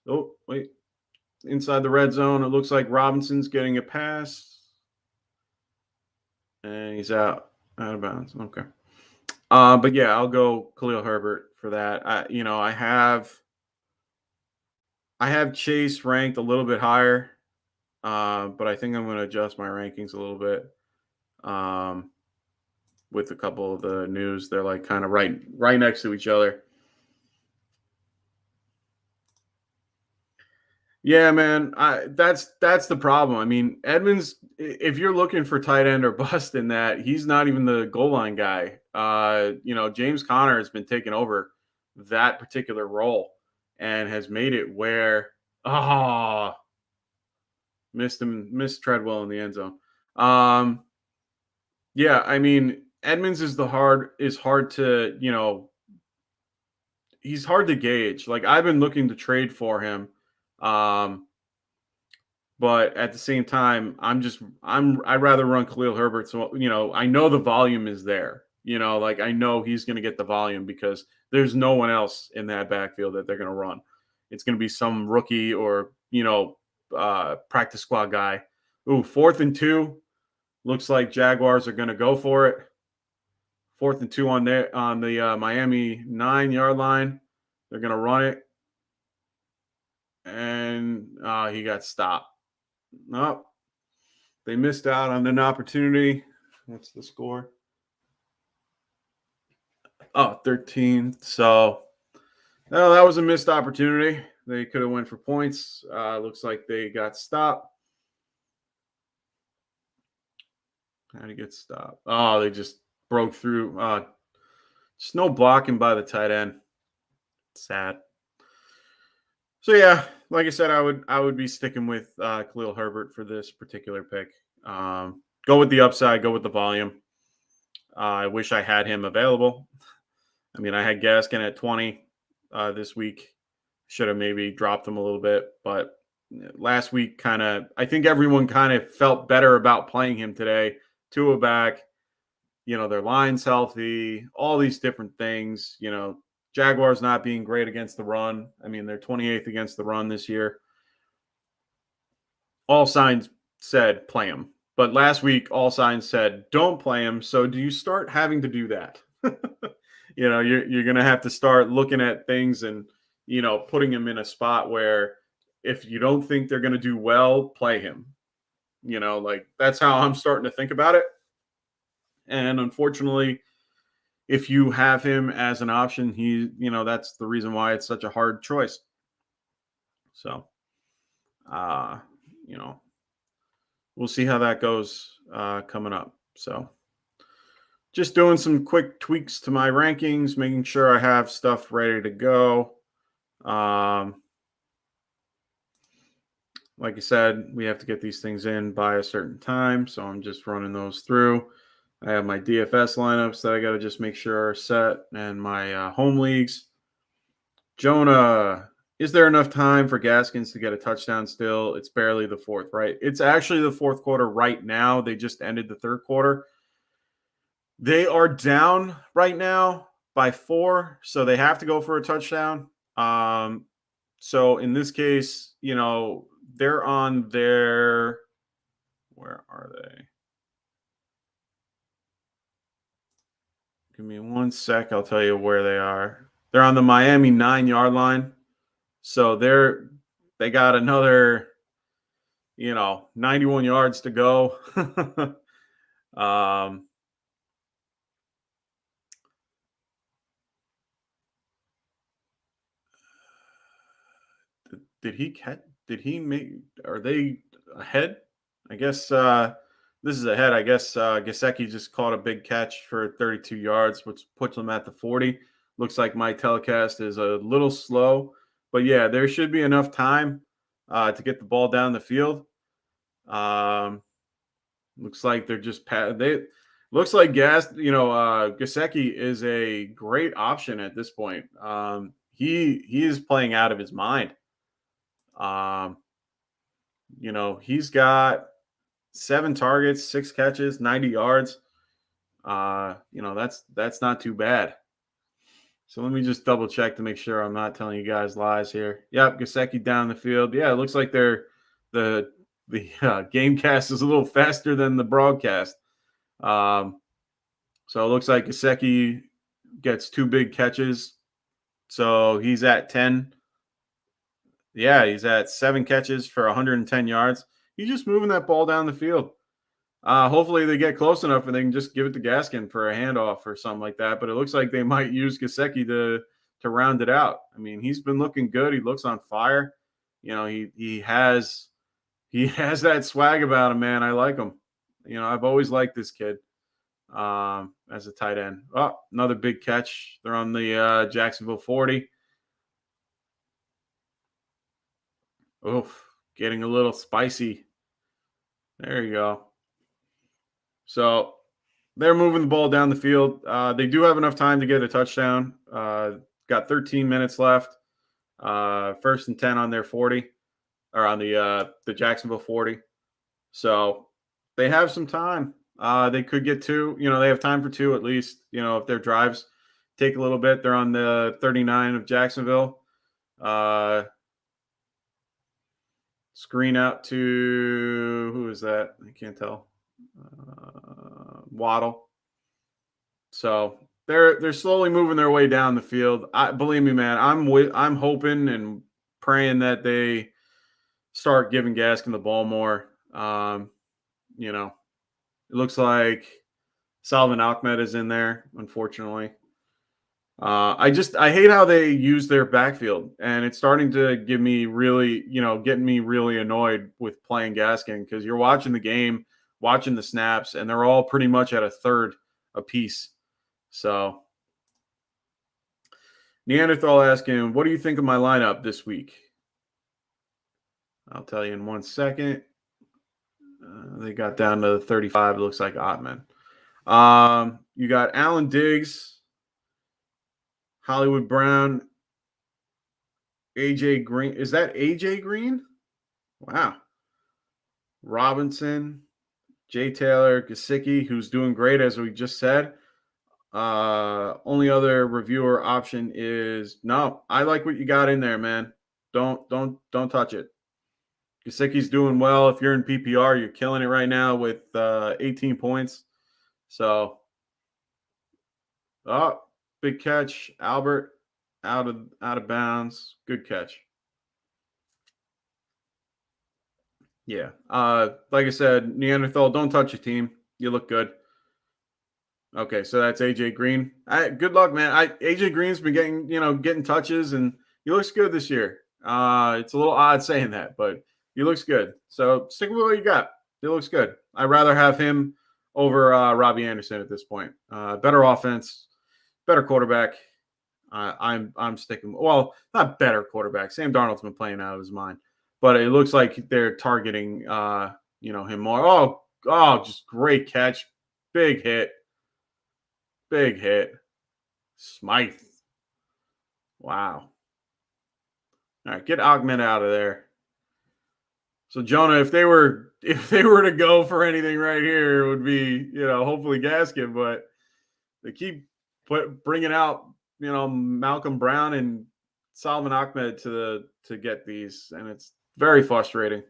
inside the red zone. It looks like Robinson's getting a pass, and he's out of bounds. Okay. But yeah, I'll go Khalil Herbert for that. I have Chase ranked a little bit higher, but I think I'm going to adjust my rankings a little bit. With a couple of the news, they're like kind of right next to each other. Yeah, man, that's the problem. I mean, Edmonds, if you're looking for tight end or bust in that, he's not even the goal line guy. James Conner has been taking over that particular role and has made it where missed Treadwell in the end zone. Yeah, I mean, Edmonds is hard to, he's hard to gauge. Like, I've been looking to trade for him. But at the same time, I'd rather run Khalil Herbert. So, I know the volume is there, like I know he's going to get the volume because there's no one else in that backfield that they're going to run. It's going to be some rookie or, practice squad guy. Ooh, 4th and 2. Looks like Jaguars are going to go for it. 4th and 2 on the Miami 9-yard line. They're going to run it. And he got stopped. Nope. They missed out on an opportunity. What's the score? 13. So, that was a missed opportunity. They could have went for points. Looks like they got stopped. How did he get stopped? Oh, they just broke through. Just no blocking by the tight end. Sad. So yeah, like I said, I would be sticking with Khalil Herbert for this particular pick. Go with the upside, go with the volume. I wish I had him available. I mean, I had Gaskin at 20 this week. Should have maybe dropped him a little bit, but last week I think everyone kind of felt better about playing him today. Tua back, their line's healthy, all these different things, Jaguars not being great against the run. I mean, they're 28th against the run this year. All signs said play him. But last week, all signs said don't play him. So do you start having to do that? You're going to have to start looking at things and, putting him in a spot where if you don't think they're going to do well, play him. Like that's how I'm starting to think about it. And unfortunately, if you have him as an option, that's the reason why it's such a hard choice. So, we'll see how that goes coming up. So just doing some quick tweaks to my rankings, making sure I have stuff ready to go. Like I said, we have to get these things in by a certain time, so I'm just running those through. I have my DFS lineups that I got to just make sure are set, and my home leagues. Jonah, is there enough time for Gaskins to get a touchdown still? It's barely the fourth, right? It's actually the fourth quarter right now. They just ended the third quarter. They are down right now by 4, so they have to go for a touchdown. So in this case, they're on their, where are they? Give me 1 sec. I'll tell you where they are. They're on the Miami 9-yard line. So they got another, 91 yards to go. Did he make, are they ahead? I guess this is ahead. I guess Gesicki just caught a big catch for 32 yards, which puts them at the 40. Looks like my telecast is a little slow, but yeah, there should be enough time to get the ball down the field. Looks like they're just looks like Gesicki is a great option at this point. He is playing out of his mind. He's got 7 targets, 6 catches, 90 yards. That's not too bad. So let me just double check to make sure I'm not telling you guys lies here. Yep, Gesicki down the field. Yeah, it looks like the game cast is a little faster than the broadcast. So it looks like Gesicki gets 2 big catches. So he's at 10. Yeah, he's at 7 catches for 110 yards. He's just moving that ball down the field. Hopefully they get close enough and they can just give it to Gaskin for a handoff or something like that. But it looks like they might use Gesicki to round it out. I mean, he's been looking good. He looks on fire. He has that swag about him, man. I like him. I've always liked this kid as a tight end. Oh, another big catch. They're on the Jacksonville 40. Oof, getting a little spicy. There you go. So they're moving the ball down the field. They do have enough time to get a touchdown. Got 13 minutes left. 1st and 10 on their 40, or on the Jacksonville 40. So they have some time. They could get 2. They have time for 2 at least. If their drives take a little bit, they're on the 39 of Jacksonville. Screen out to, who is that? I can't tell. Waddle. So they're slowly moving their way down the field. Believe me, man, I'm hoping and praying that they start giving Gaskin the ball more. It looks like Salvin Ahmed is in there, unfortunately. I hate how they use their backfield, and it's starting to get me really annoyed with playing Gaskin, because you're watching the game, watching the snaps, and they're all pretty much at a third apiece. So Neanderthal asking, what do you think of my lineup this week? I'll tell you in 1 second. They got down to 35. It looks like Ottman. You got Alan Diggs, Hollywood Brown, AJ Green. Is that AJ Green? Wow. Robinson, Jay Taylor, Gesicki, who's doing great, as we just said. Only other reviewer option is, no, I like what you got in there, man. Don't touch it. Gesicki's doing well. If you're in PPR, you're killing it right now with 18 points. So, big catch, Albert, out of bounds. Good catch. Yeah. Like I said, Neanderthal, don't touch your team. You look good. Okay, so that's AJ Green. Good luck, man. AJ Green's been getting touches, and he looks good this year. It's a little odd saying that, but he looks good. So stick with what you got. He looks good. I'd rather have him over Robbie Anderson at this point. Better offense, better quarterback. I'm sticking. Well, not better quarterback. Sam Darnold's been playing out of his mind, but it looks like they're targeting him more. Just great catch, big hit. Smythe. Wow. All right, get Ahmed out of there. So Jonah, if they were to go for anything right here, it would be hopefully Gaskin, but they keep bringing out Malcolm Brown and Solomon Ahmed to get these, and it's very frustrating.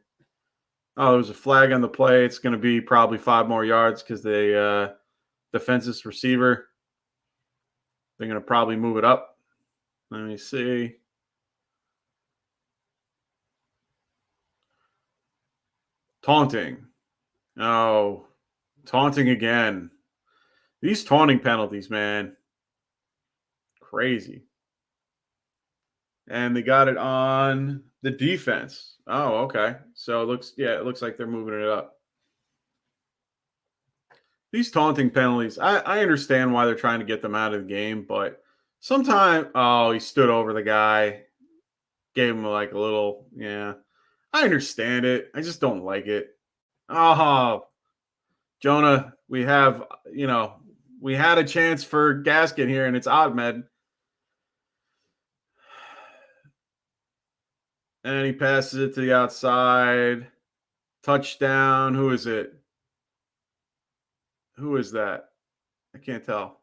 Oh, there was a flag on the play. It's going to be probably 5 more yards because they defenseless receiver. They're going to probably move it up. Let me see. Taunting. Oh, taunting again. These taunting penalties, man. Crazy. And they got it on the defense. Oh, okay. So it looks like they're moving it up. These taunting penalties, I understand why they're trying to get them out of the game, but sometimes, he stood over the guy, gave him like a little, yeah. I understand it. I just don't like it. Oh, Jonah, we had a chance for Gaskin here, and it's Ahmed. And he passes it to the outside. Touchdown. Who is it? Who is that? I can't tell.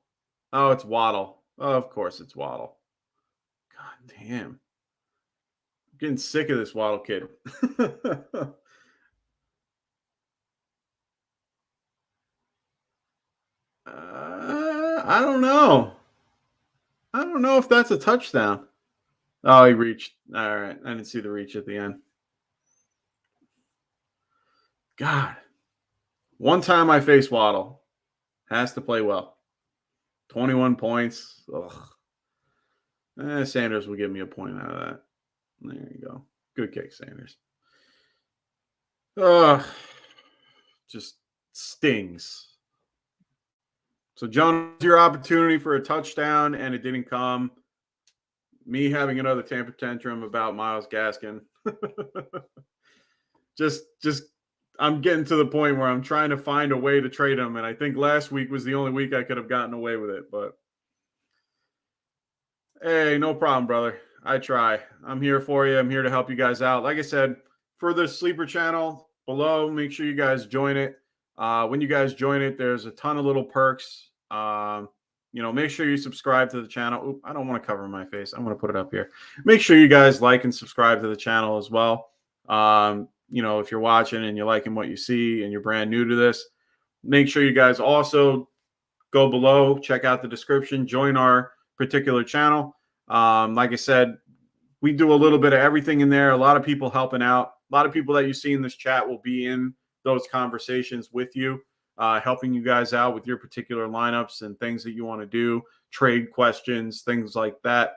Oh, it's Waddle. Oh, of course it's Waddle. God damn. I'm getting sick of this Waddle kid. I don't know. I don't know if that's a touchdown. Oh, he reached. All right. I didn't see the reach at the end. God. One time I face Waddle. Has to play well. 21 points. Ugh. Sanders will give me a point out of that. There you go. Good kick, Sanders. Ugh. Just stings. So, John, your opportunity for a touchdown, and it didn't come. Me having another temper tantrum about Myles Gaskin. just I'm getting to the point where I'm trying to find a way to trade him, and I think last week was the only week I could have gotten away with it. But hey, no problem, brother. I try. I'm here for you. I'm here to help you guys out. Like I said, for the sleeper channel below, make sure you guys join it. When you guys join it, there's a ton of little perks. Make sure you subscribe to the channel. Oop, I don't want to cover my face. I'm going to put it up here. Make sure you guys like and subscribe to the channel as well. If you're watching and you're liking what you see and you're brand new to this, make sure you guys also go below, check out the description, join our particular channel. Like I said, we do a little bit of everything in there. A lot of people helping out. A lot of people that you see in this chat will be in those conversations with you, helping you guys out with your particular lineups and things that you want to do, trade questions, things like that.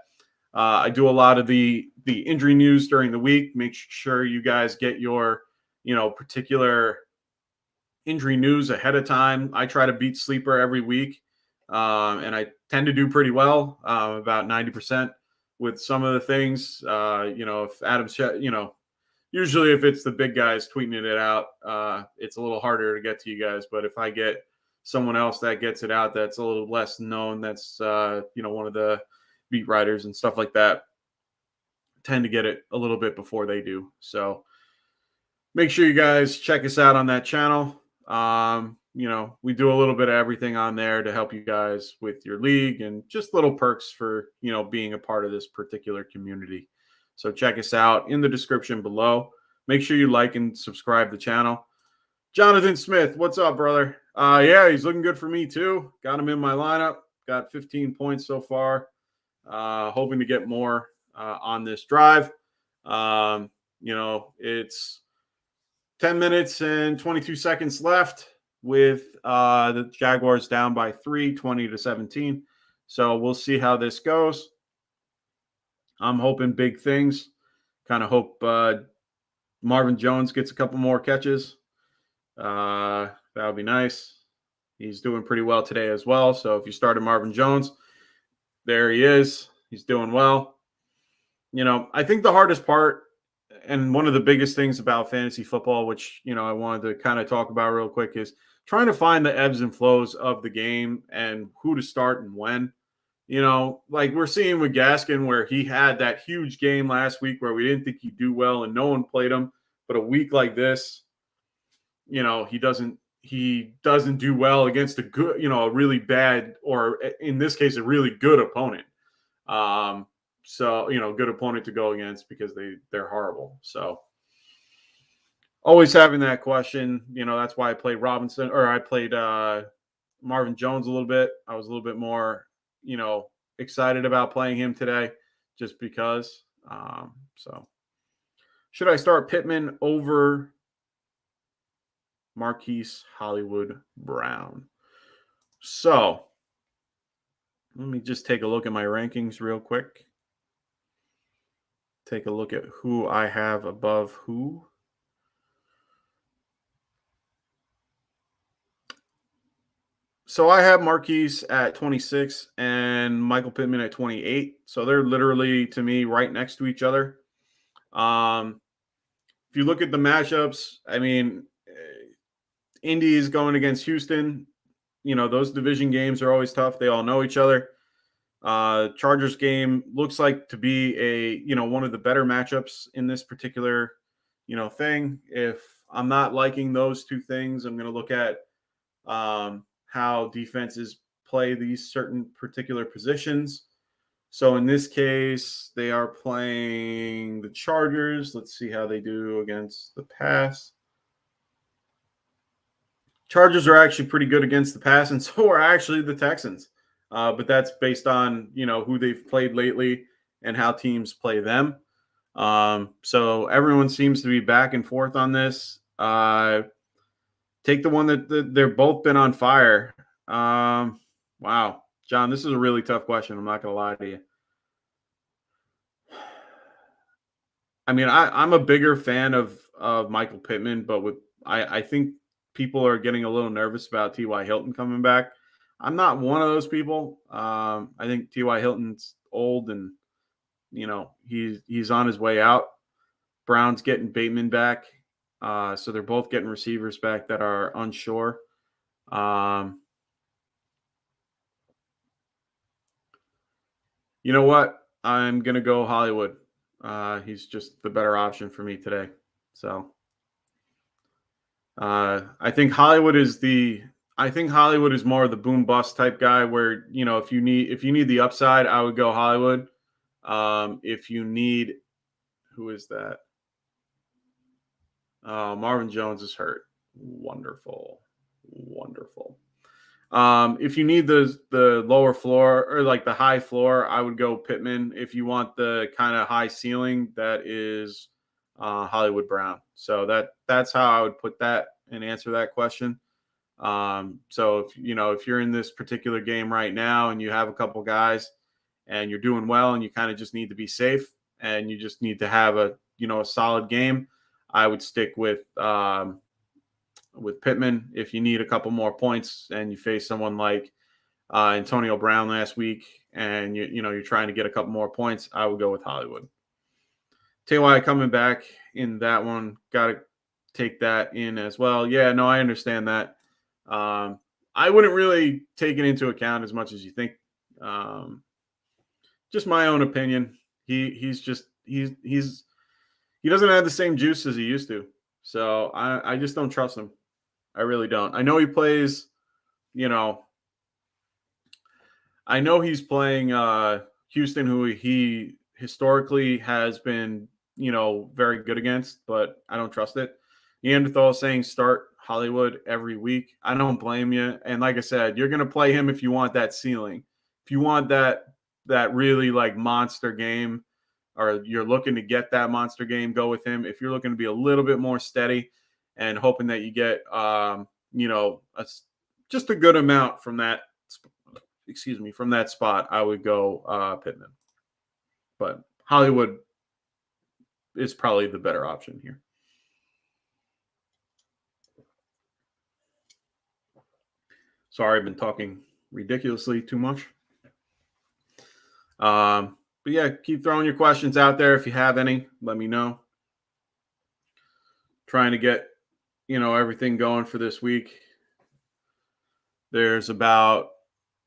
I do a lot of the injury news during the week. Make sure you guys get your, particular injury news ahead of time. I try to beat sleeper every week, and I tend to do pretty well, about 90% with some of the things. If Adam's, usually if it's the big guys tweeting it out, it's a little harder to get to you guys. But if I get someone else that gets it out, that's a little less known, that's one of the beat writers and stuff like that, tend to get it a little bit before they do. So make sure you guys check us out on that channel. We do a little bit of everything on there to help you guys with your league and just little perks for, being a part of this particular community. So check us out in the description below. Make sure you like and subscribe to the channel. Jonathan Smith, what's up, brother? Yeah, he's looking good for me too. Got him in my lineup. Got 15 points so far. Hoping to get more on this drive. It's 10 minutes and 22 seconds left with the Jaguars down by 3, 20-17. So we'll see how this goes. I'm hoping big things. Kind of hope Marvin Jones gets a couple more catches. That would be nice. He's doing pretty well today as well. So if you started Marvin Jones, there he is. He's doing well. I think the hardest part and one of the biggest things about fantasy football, which, I wanted to kind of talk about real quick, is trying to find the ebbs and flows of the game and who to start and when. Like we're seeing with Gaskin, where he had that huge game last week where we didn't think he'd do well and no one played him. But a week like this, he doesn't do well against a good, a really bad, or in this case, a really good opponent. So, good opponent to go against because they're horrible. So always having that question, that's why I played Robinson, or I played Marvin Jones a little bit. I was a little bit more, excited about playing him today just because. So should I start Pittman over Marquise Hollywood Brown? So let me just take a look at my rankings real quick. Take a look at who I have above who. So I have Marquise at 26 and Michael Pittman at 28. So they're literally, to me, right next to each other. If you look at the matchups, I mean, Indy is going against Houston. Those division games are always tough. They all know each other. Chargers game looks like to be one of the better matchups in this particular, thing. If I'm not liking those two things, I'm going to look at how defenses play these certain particular positions. So in this case, they are playing the Chargers. Let's see how they do against the pass. Chargers are actually pretty good against the pass, and so are actually the Texans. But that's based on, who they've played lately and how teams play them. So everyone seems to be back and forth on this. Take the one that they're both been on fire. Wow. John, this is a really tough question. I'm not going to lie to you. I mean, I'm a bigger fan of Michael Pittman, but I think people are getting a little nervous about T.Y. Hilton coming back. I'm not one of those people. I think T.Y. Hilton's old and, he's on his way out. Brown's getting Bateman back. So they're both getting receivers back that are unsure. You know what? I'm going to go Hollywood. He's just the better option for me today. So I think Hollywood is more of the boom bust type guy where, if you need the upside, I would go Hollywood. If you need, who is that? Marvin Jones is hurt. Wonderful. If you need the lower floor or like the high floor, I would go Pittman. If you want the kind of high ceiling, that is Hollywood Brown. So that's how I would put that and answer that question. So if you're in this particular game right now and you have a couple guys and you're doing well and you kind of just need to be safe and you just need to have a solid game, I would stick with Pittman. If you need a couple more points and you face someone like Antonio Brown last week and you're trying to get a couple more points, I would go with Hollywood. T.Y. coming back in that one, got to take that in as well. Yeah, no, I understand that. I wouldn't really take it into account as much as you think. Just my own opinion. He doesn't have the same juice as he used to. So I just don't trust him. I really don't. I know he plays, I know he's playing Houston, who he historically has been, very good against, but I don't trust it. Neanderthal saying start Hollywood every week. I don't blame you. And like I said, you're going to play him if you want that ceiling. If you want that really like monster game, or you're looking to get that monster game, go with him. If you're looking to be a little bit more steady and hoping that you get, just a good amount from that, from that spot, I would go Pittman. But Hollywood is probably the better option here. Sorry, I've been talking ridiculously too much. But yeah, keep throwing your questions out there. If you have any, let me know. Trying to get, everything going for this week. There's about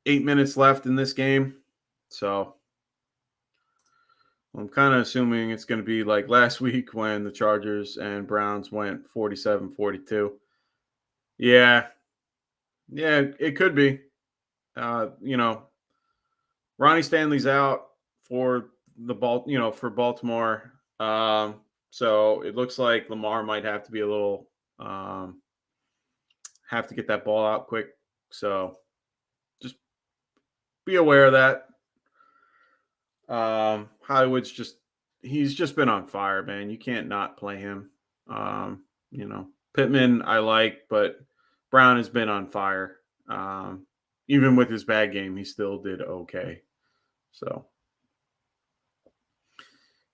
8 minutes left in this game. So I'm kind of assuming it's going to be like last week when the Chargers and Browns went 47-42. Yeah. Yeah, it could be. Ronnie Stanley's out for for Baltimore. So it looks like Lamar might have to be a little have to get that ball out quick. So just be aware of that. Hollywood's he's just been on fire, man. You can't not play him. Pittman I like, but Brown has been on fire. Even with his bad game, he still did okay. So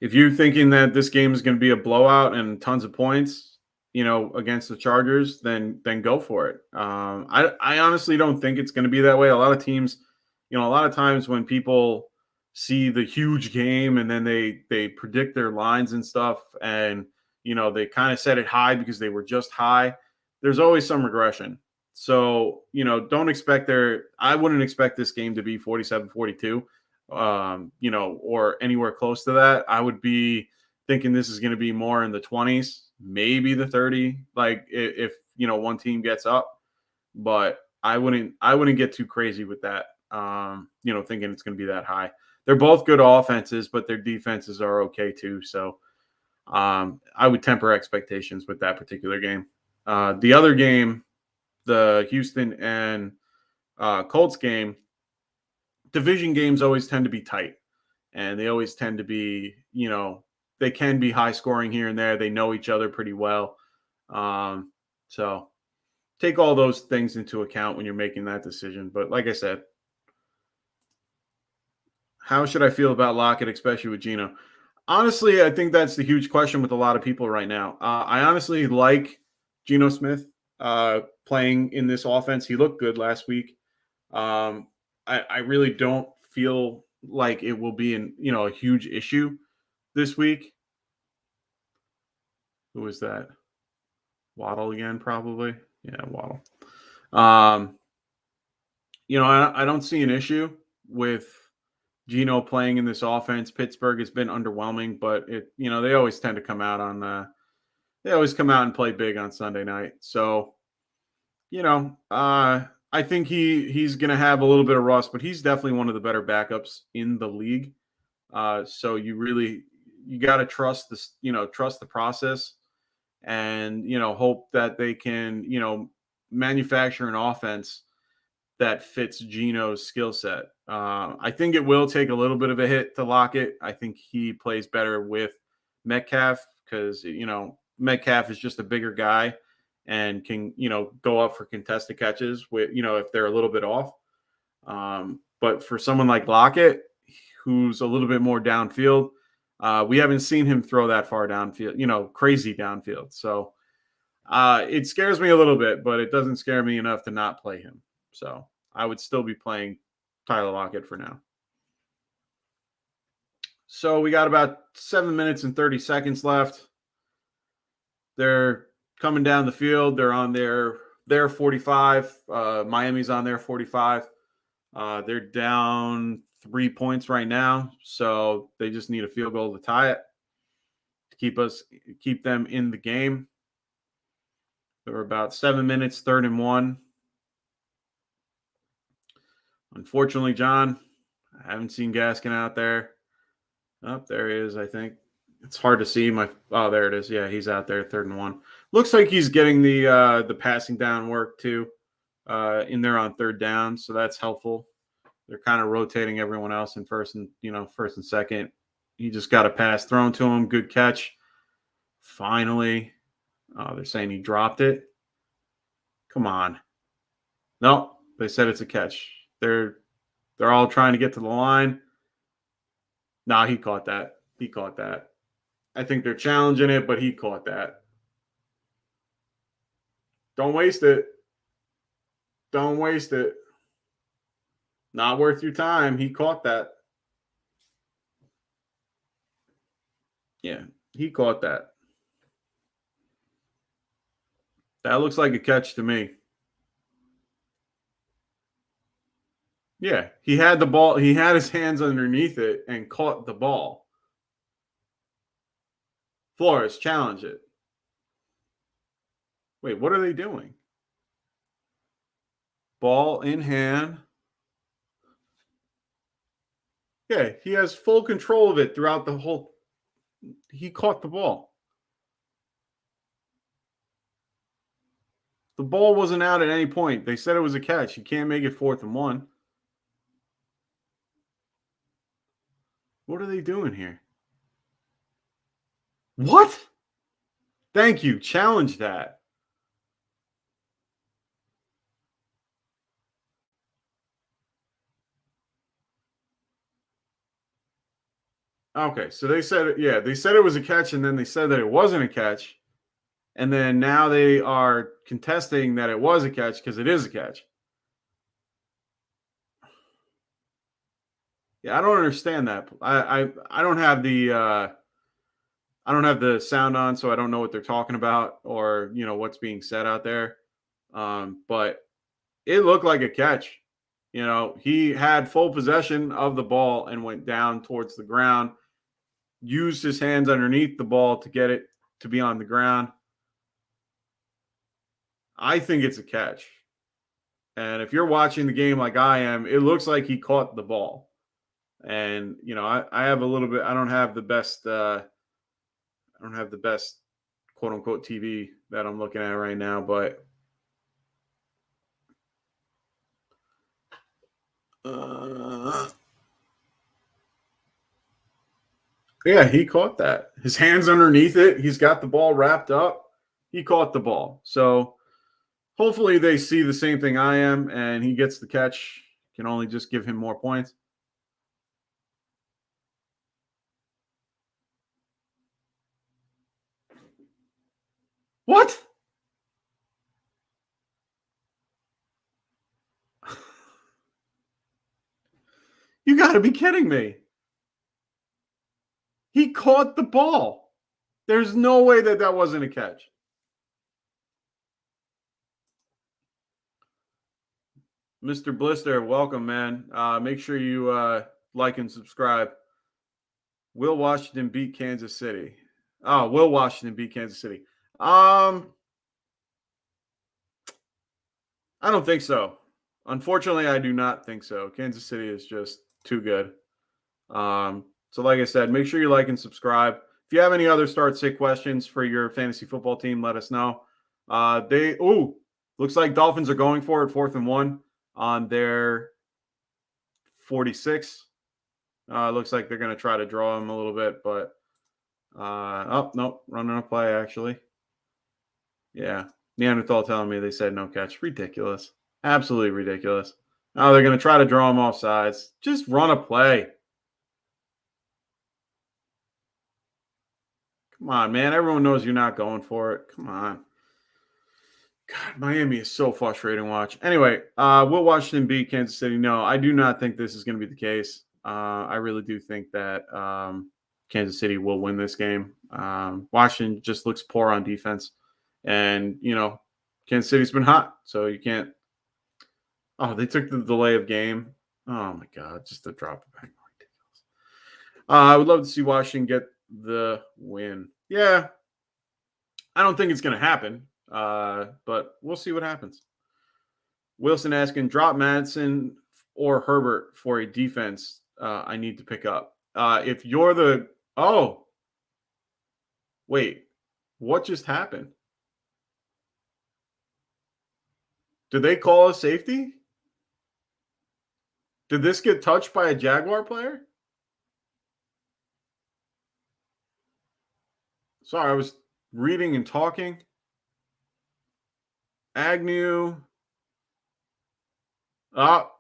if you're thinking that this game is going to be a blowout and tons of points, against the Chargers, then go for it. I honestly don't think it's going to be that way. A lot of teams, a lot of times when people see the huge game and then they predict their lines and stuff, and they kind of set it high because they were just high. There's always some regression. So, don't expect I wouldn't expect this game to be 47-42, or anywhere close to that. I would be thinking this is going to be more in the 20s, maybe the 30, like if one team gets up, but I wouldn't get too crazy with that. Thinking it's going to be that high. They're both good offenses, but their defenses are okay too. So, I would temper expectations with that particular game. The other game, the Houston and Colts game, division games always tend to be tight, and they always tend to be, they can be high scoring here and there. They know each other pretty well. So take all those things into account when you're making that decision. But like I said, how should I feel about Lockett, especially with Geno? Honestly, I think that's the huge question with a lot of people right now. I honestly like Geno Smith playing in this offense. He looked good last week. I really don't feel like it will be a huge issue this week. Who was that? Waddle again, probably. Yeah, Waddle. I don't see an issue with Geno playing in this offense. Pittsburgh has been underwhelming, but they always tend to come out and play big on Sunday night. So, I think he's going to have a little bit of rust, but he's definitely one of the better backups in the league. So you got to trust this, trust the process, and hope that they can manufacture an offense that fits Geno's skill set. I think it will take a little bit of a hit to Lockett. I think he plays better with Metcalf because Metcalf is just a bigger guy and can go up for contested catches with if they're a little bit off. But for someone like Lockett, who's a little bit more downfield, we haven't seen him throw that far downfield, crazy downfield. So it scares me a little bit, but it doesn't scare me enough to not play him. So I would still be playing Tyler Lockett for now. So we got about 7 minutes and 30 seconds left. They're coming down the field. They're on their 45. Miami's on their 45. They're down 3 points right now, so they just need a field goal to tie it to keep them in the game. There were about 7 minutes, 3rd and 1. Unfortunately, John, I haven't seen Gaskin out there. Oh, there he is, I think. It's hard to see. There it is. Yeah, he's out there, 3rd and 1. Looks like he's getting the passing down work too in there on 3rd down, so that's helpful. They're kind of rotating everyone else in first and second. He just got a pass thrown to him. Good catch. Finally. They're saying he dropped it. Come on. No, they said it's a catch. They're all trying to get to the line. Nah, he caught that. I think they're challenging it, but he caught that. Don't waste it. Don't waste it. Not worth your time. He caught that. Yeah, he caught that. That looks like a catch to me. Yeah, he had the ball. He had his hands underneath it and caught the ball. Flores, challenge it. Wait, what are they doing? Ball in hand. Yeah, he has full control of it throughout the whole. He caught the ball. The ball wasn't out at any point. They said it was a catch. You can't make it 4th and 1. What are they doing here? What? Thank you. Challenge that. Okay, so they said, yeah, they said it was a catch, and then they said that it wasn't a catch. And then now they are contesting that it was a catch because it is a catch. Yeah, I don't understand that. I don't have the I don't have the sound on, so I don't know what they're talking about or what's being said out there. But it looked like a catch. He had full possession of the ball and went down towards the ground, used his hands underneath the ball to get it to be on the ground. I think it's a catch. And if you're watching the game like I am, it looks like he caught the ball. And, I have a little bit, I don't have the best quote unquote TV that I'm looking at right now, but yeah, he caught that. His hands underneath it. He's got the ball wrapped up. He caught the ball. So hopefully they see the same thing I am and he gets the catch. Can only just give him more points. What? You got to be kidding me. He caught the ball. There's no way that wasn't a catch. Mr. Blister, welcome, man. Make sure you like and subscribe. Will Washington beat Kansas City? Oh, will Washington beat Kansas City? I don't think so. Unfortunately, I do not think so. Kansas City is just too good. So like I said, make sure you like and subscribe. If you have any other start sit questions for your fantasy football team, let us know. Looks like Dolphins are going for it 4th and 1 on their 46. Looks like they're going to try to draw them a little bit, but running a play actually. Yeah, Neanderthal telling me they said no catch. Ridiculous. Absolutely ridiculous. Now they're going to try to draw them off sides. Just run a play. Come on, man. Everyone knows you're not going for it. Come on. God, Miami is so frustrating to watch. Anyway, will Washington beat Kansas City? No, I do not think this is going to be the case. I really do think that Kansas City will win this game. Washington just looks poor on defense. And, Kansas City's been hot, so you can't. Oh, they took the delay of game. Oh, my God, just a drop back. Ridiculous. I would love to see Washington get the win. Yeah, I don't think it's going to happen, but we'll see what happens. Wilson asking, drop Madison or Herbert for a defense I need to pick up. If you're the – oh, wait, what just happened? Did they call a safety? Did this get touched by a Jaguar player? Sorry, I was reading and talking. Agnew.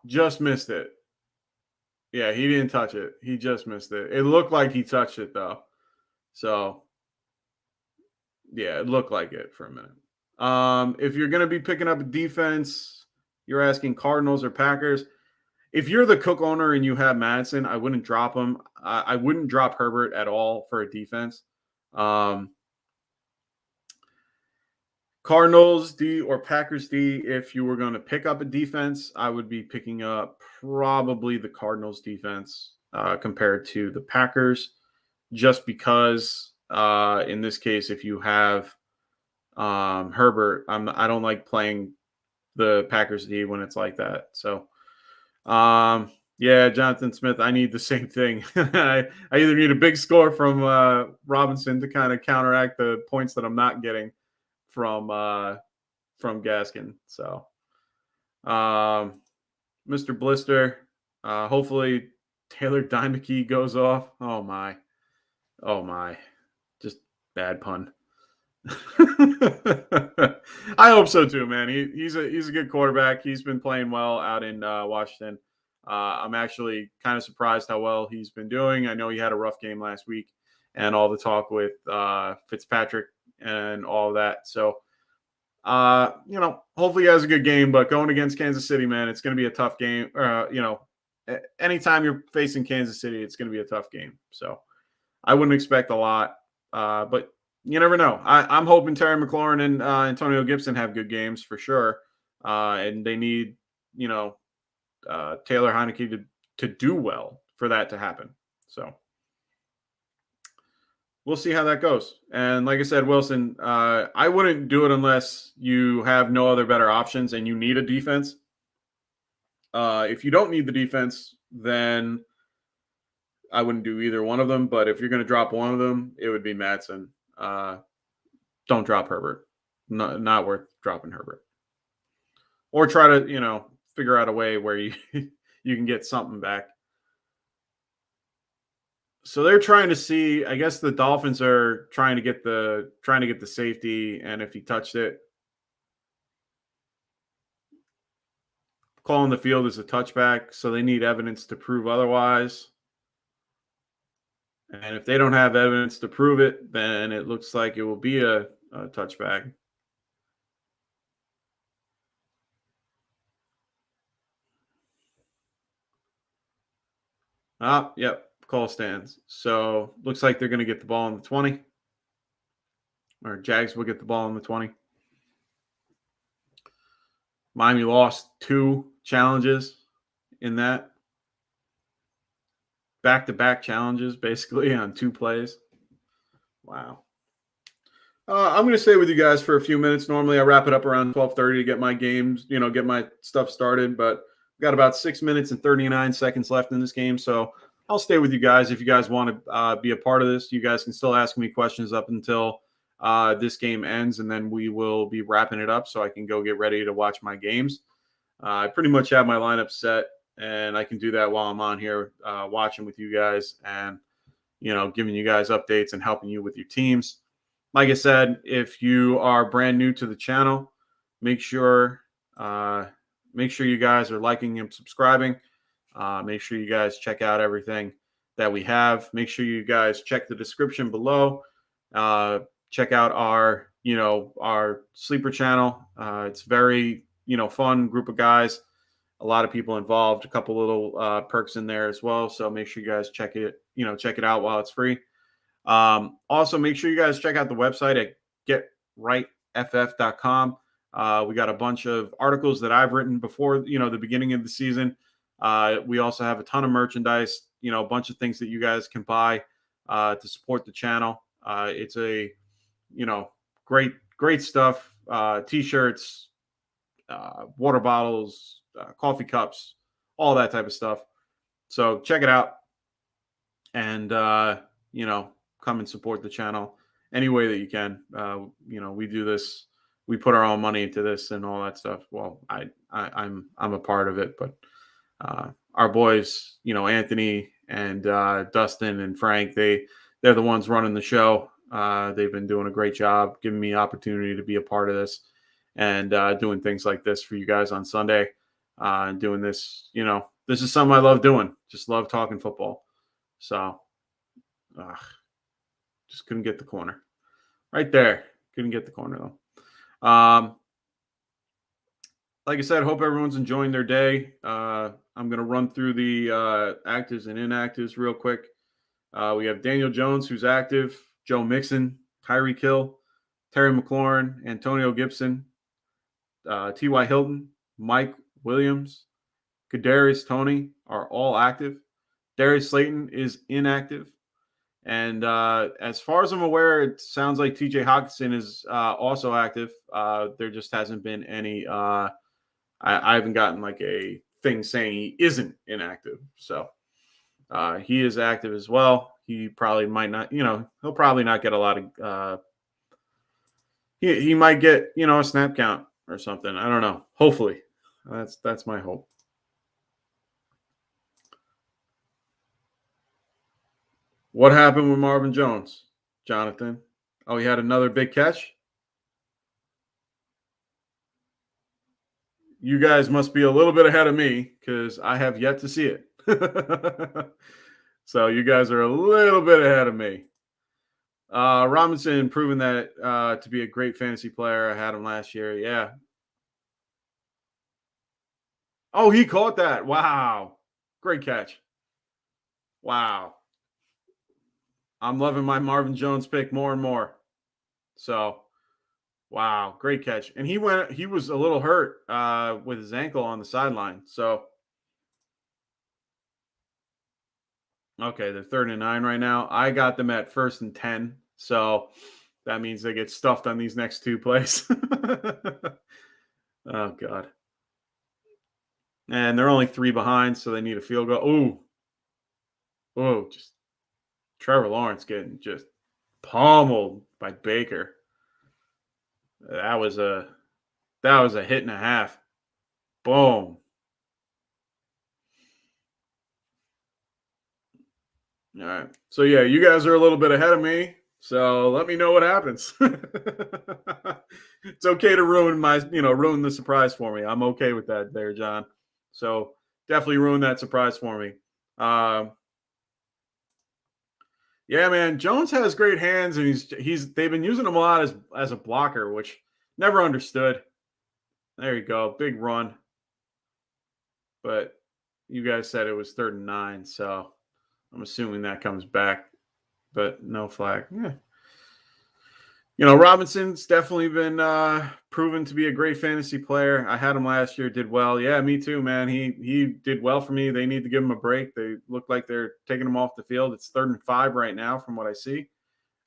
Just missed it. Yeah, he didn't touch it. He just missed it. It looked like he touched it, though. So, yeah, it looked like it for a minute. If you're going to be picking up a defense, you're asking Cardinals or Packers. If you're the Cook owner and you have Madison, I wouldn't drop him. I wouldn't drop Herbert at all for a defense. Cardinals D or Packers D, if you were going to pick up a defense, I would be picking up probably the Cardinals defense compared to the Packers, just because in this case, if you have Herbert, I don't like playing the Packers D when it's like that. So, yeah, Jonathan Smith, I need the same thing. I either need a big score from Robinson to kind of counteract the points that I'm not getting from Gaskin. So, Mr. Blister, hopefully Taylor Dymeke goes off. Oh my, just bad pun. I hope so too, man. He's a good quarterback. He's been playing well out in Washington. I'm actually kind of surprised how well he's been doing. I know he had a rough game last week, and all the talk with Fitzpatrick and all that. So, hopefully he has a good game. But going against Kansas City, man, it's going to be a tough game. Anytime you're facing Kansas City, it's going to be a tough game. So, I wouldn't expect a lot, but you never know. I'm hoping Terry McLaurin and Antonio Gibson have good games for sure, and they need Taylor Heineke to do well for that to happen. So we'll see how that goes. And like I said, Wilson, I wouldn't do it unless you have no other better options and you need a defense. If you don't need the defense, then I wouldn't do either one of them. But if you're going to drop one of them, it would be Madsen. Don't drop Herbert. Not worth dropping Herbert. Or try to, figure out a way where you you can get something back. So they're trying to see. I guess the Dolphins are trying to get the safety, and if he touched it, calling the field is a touchback. So they need evidence to prove otherwise. And if they don't have evidence to prove it, then it looks like it will be a touchback. Yep, call stands. So looks like they're going to get the ball on the 20. Or Jags will get the ball on the 20. Miami lost 2 challenges in that. Back-to-back challenges, basically, on 2 plays. Wow. I'm going to stay with you guys for a few minutes. Normally, I wrap it up around 12:30 to get my games, get my stuff started. But we've got about 6 minutes and 39 seconds left in this game. So I'll stay with you guys. If you guys want to be a part of this, you guys can still ask me questions up until this game ends, and then we will be wrapping it up so I can go get ready to watch my games. I pretty much have my lineup set, and I can do that while I'm on here watching with you guys and, giving you guys updates and helping you with your teams. Like I said, if you are brand new to the channel, make sure you guys are liking and subscribing. Make sure you guys check out everything that we have. Make sure you guys check the description below. Check out our sleeper channel. It's very, fun group of guys. A lot of people involved. A couple little perks in there as well. So make sure you guys check it out while it's free. Also, make sure you guys check out the website at getrightff.com. We got a bunch of articles that I've written before, the beginning of the season. We also have a ton of merchandise, a bunch of things that you guys can buy to support the channel. It's a, great stuff. T-shirts, water bottles, coffee cups, all that type of stuff. So check it out and, come and support the channel any way that you can. We do this, we put our own money into this and all that stuff. Well, I'm a part of it, but our boys, Anthony and Dustin and Frank, they're the ones running the show. They've been doing a great job giving me opportunity to be a part of this and doing things like this for you guys on Sunday. And doing this, this is something I love doing. Just love talking football. So just couldn't get the corner. Right there. Couldn't get the corner, though. like I said, hope everyone's enjoying their day. I'm going to run through the actives and inactives real quick. We have Daniel Jones, who's active, Joe Mixon, Tyreek Hill, Terry McLaurin, Antonio Gibson, T.Y. Hilton, Mike Williams, Kadarius Toney are all active. Darius Slayton is inactive. And as far as I'm aware, it sounds like T.J. Hawkinson is also active. There just hasn't been any. I haven't gotten like a thing saying he isn't inactive. So he is active as well. He probably might not. He'll probably not get a lot of. He might get a snap count or something. I don't know. Hopefully, that's my hope. What happened with Marvin Jones, Jonathan? Oh, he had another big catch? You guys must be a little bit ahead of me because I have yet to see it. So you guys are a little bit ahead of me. Robinson proving that to be a great fantasy player. I had him last year. Yeah. Oh, he caught that. Wow. Great catch. Wow. I'm loving my Marvin Jones pick more and more. So, wow, great catch. And he was a little hurt with his ankle on the sideline. So, okay, they're 3rd and 9 right now. I got them at 1st and 10. So that means they get stuffed on these next 2 plays. Oh, God. And they're only 3 behind, so they need a field goal. Ooh. Oh, just Trevor Lawrence getting just pummeled by Baker. That was a hit and a half. Boom. All right. So yeah, you guys are a little bit ahead of me. So let me know what happens. It's okay to ruin the surprise for me. I'm okay with that there, John. So definitely ruin that surprise for me. Yeah, man, Jones has great hands, and they've been using him a lot as a blocker, which never understood. There you go, big run. But you guys said it was 3rd and 9, so I'm assuming that comes back, but no flag. Yeah. Robinson's definitely been proven to be a great fantasy player. I had him last year, did well. Yeah, me too, man. He did well for me. They need to give him a break. They look like they're taking him off the field. It's 3rd and 5 right now from what I see.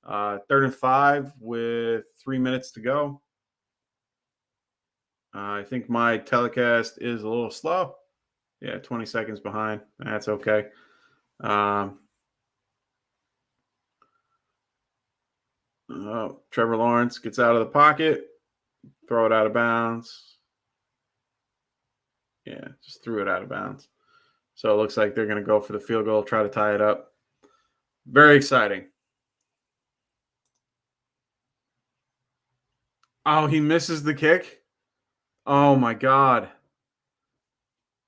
3rd and 5 with 3 minutes to go. I think my telecast is a little slow. Yeah, 20 seconds behind. That's okay. Trevor Lawrence gets out of the pocket, throw it out of bounds. Yeah, just threw it out of bounds. So it looks like they're going to go for the field goal, try to tie it up. Very exciting. Oh, he misses the kick? Oh, my God.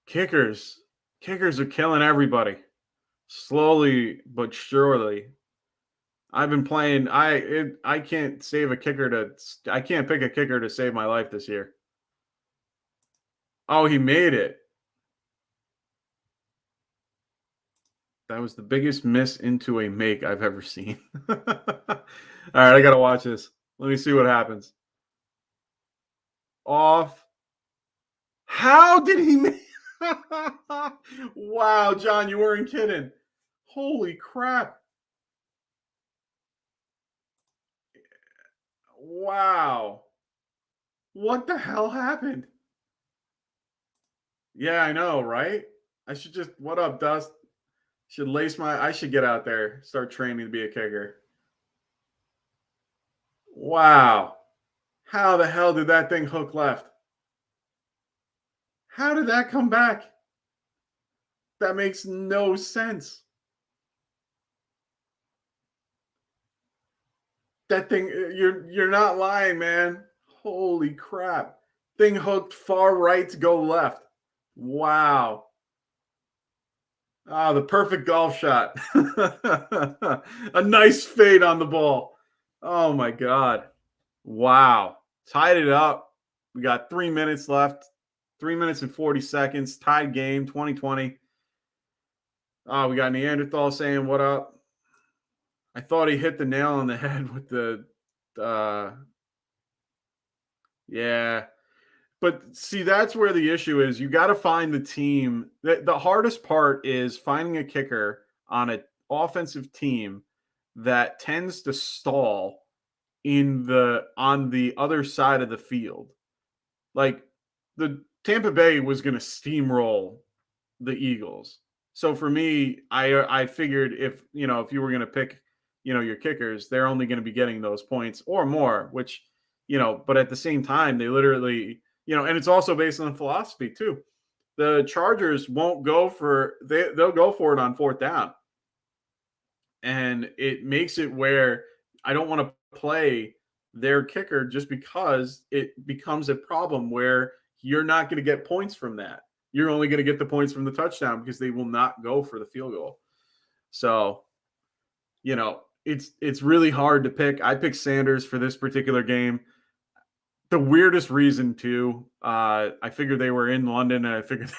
Kickers are killing everybody. Slowly but surely. I've been playing. I can't save a kicker I can't pick a kicker to save my life this year. Oh, he made it. That was the biggest miss into a make I've ever seen. All right, I got to watch this. Let me see what happens. Off. How did he make? Wow, John, you weren't kidding. Holy crap. Wow. What the hell happened? Yeah, I know, right? I should just, what up, Dust? I should get out there, start training to be a kicker. Wow. How the hell did that thing hook left? How did that come back? That makes no sense. That thing, you're not lying, man. Holy crap. Thing hooked far right to go left. Wow. Ah, the perfect golf shot. A nice fade on the ball. Oh my God. Wow. Tied it up. We got 3 minutes left. 3 minutes and 40 seconds, tied game, 2020. We got Neanderthal saying, what up? I thought he hit the nail on the head with the, yeah. But see, that's where the issue is. You got to find the team. The hardest part is finding a kicker on an offensive team that tends to stall on the other side of the field. Like the Tampa Bay was going to steamroll the Eagles. So for me, I figured if you were going to pick, your kickers, they're only going to be getting those points or more, which, but at the same time, they literally, and it's also based on philosophy too. The Chargers won't go they'll go for it on 4th down. And it makes it where I don't want to play their kicker just because it becomes a problem where you're not going to get points from that. You're only going to get the points from the touchdown because they will not go for the field goal. So, it's really hard to pick. I picked Sanders for this particular game. The weirdest reason too, I figured they were in London and I figured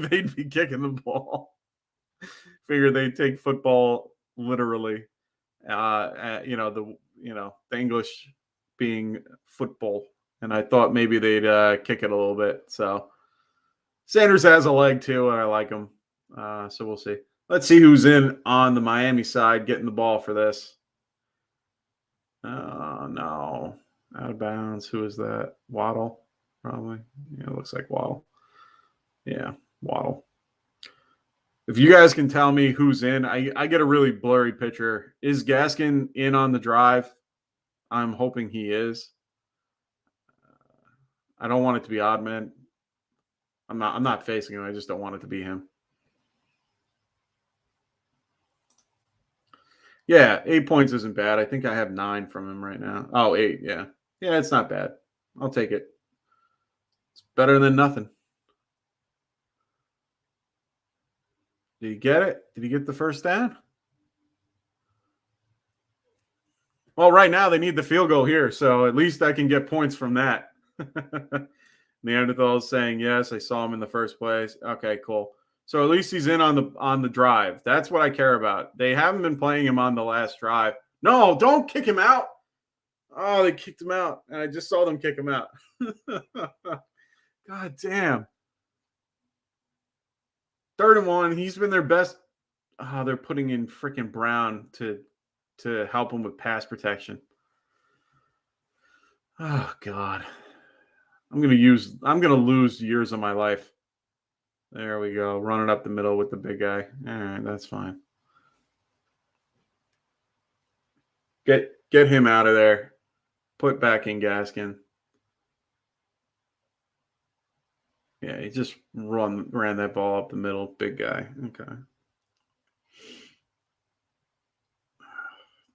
they'd be kicking the ball. Figured they'd take football literally. The English being football, and I thought maybe they'd kick it a little bit. So Sanders has a leg too, and I like him. So we'll see. Let's see who's in on the Miami side getting the ball for this. Oh no, out of bounds. Who is that? Waddle, probably. Yeah, it looks like Waddle. Yeah, Waddle. If you guys can tell me who's in, I get a really blurry picture. Is Gaskin in on the drive? I'm hoping he is. I don't want it to be Oddman. I'm not facing him. I just don't want it to be him. Yeah, 8 points isn't bad. I think I have 9 from him right now. Oh, 8, yeah. Yeah, it's not bad. I'll take it. It's better than nothing. Did he get it? Did he get the first down? Well, right now they need the field goal here, so at least I can get points from that. Neanderthal is saying, yes, I saw him in the first place. Okay, cool. So at least he's in on the drive. That's what I care about. They haven't been playing him on the last drive. No, don't kick him out. Oh, they kicked him out. And I just saw them kick him out. God damn. 3rd and 1. He's been their best. Oh, they're putting in freaking Brown to help him with pass protection. Oh, God. I'm going to lose years of my life. There we go. Running up the middle with the big guy. All right, that's fine. Get him out of there. Put back in Gaskin. Yeah, he just ran that ball up the middle. Big guy. Okay.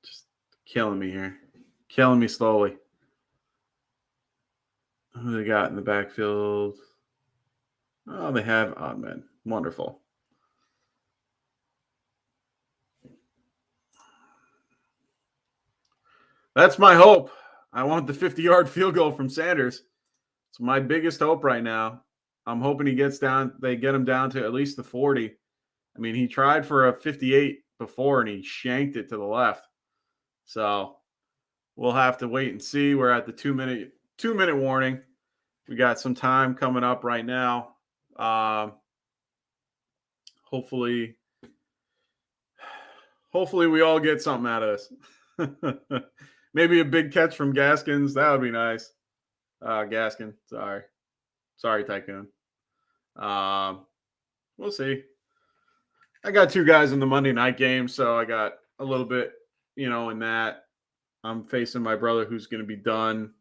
Just killing me here. Killing me slowly. Who they got in the backfield? Oh, they have Oddman. Wonderful. That's my hope. I want the 50-yard field goal from Sanders. It's my biggest hope right now. I'm hoping they get him down to at least the 40. I mean, he tried for a 58 before and he shanked it to the left. So we'll have to wait and see. We're at the 2-minute warning. We got some time coming up right now. Hopefully we all get something out of this. Maybe a big catch from Gaskins. That would be nice. Gaskin. Sorry, Tycoon. We'll see. I got 2 guys in the Monday night game, so I got a little bit, in that. I'm facing my brother who's going to be done.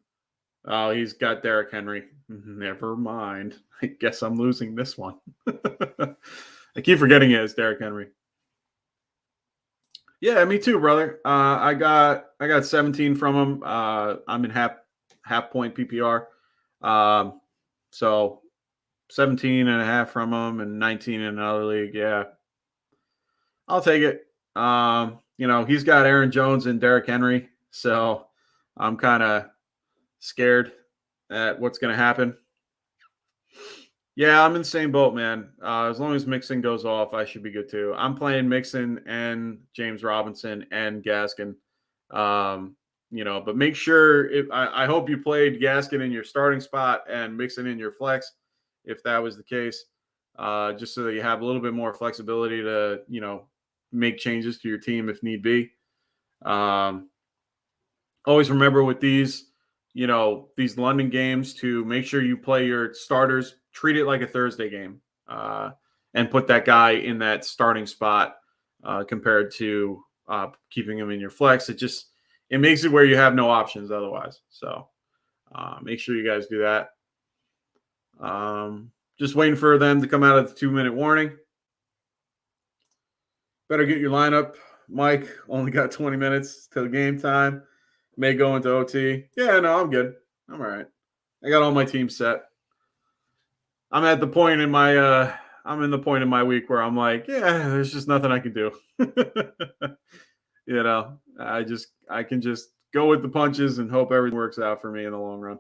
Oh, he's got Derrick Henry. Never mind. I guess I'm losing this one. I keep forgetting it as Derrick Henry. Yeah, me too, brother. I got 17 from him. I'm in half point PPR. So 17 and a half from him and 19 in another league. Yeah. I'll take it. He's got Aaron Jones and Derrick Henry. So I'm kind of scared at what's going to happen. Yeah, I'm in the same boat, man. As long as Mixon goes off, I should be good too. I'm playing Mixon and James Robinson and Gaskin. But make sure I hope you played Gaskin in your starting spot and Mixon in your flex, if that was the case. Just so that you have a little bit more flexibility to, make changes to your team if need be. Um, Always remember with these London games to make sure you play your starters, treat it like a Thursday game, and put that guy in that starting spot compared to keeping him in your flex. It makes it where you have no options otherwise. So make sure you guys do that. Just waiting for them to come out of the 2-minute warning. Better get your lineup, Mike. Only got 20 minutes till game time. May go into OT. Yeah, no, I'm good. I'm all right. I got all my teams set. I'm at the point in my I'm in the point in my week where I'm like, yeah, there's just nothing I can do. I can just go with the punches and hope everything works out for me in the long run.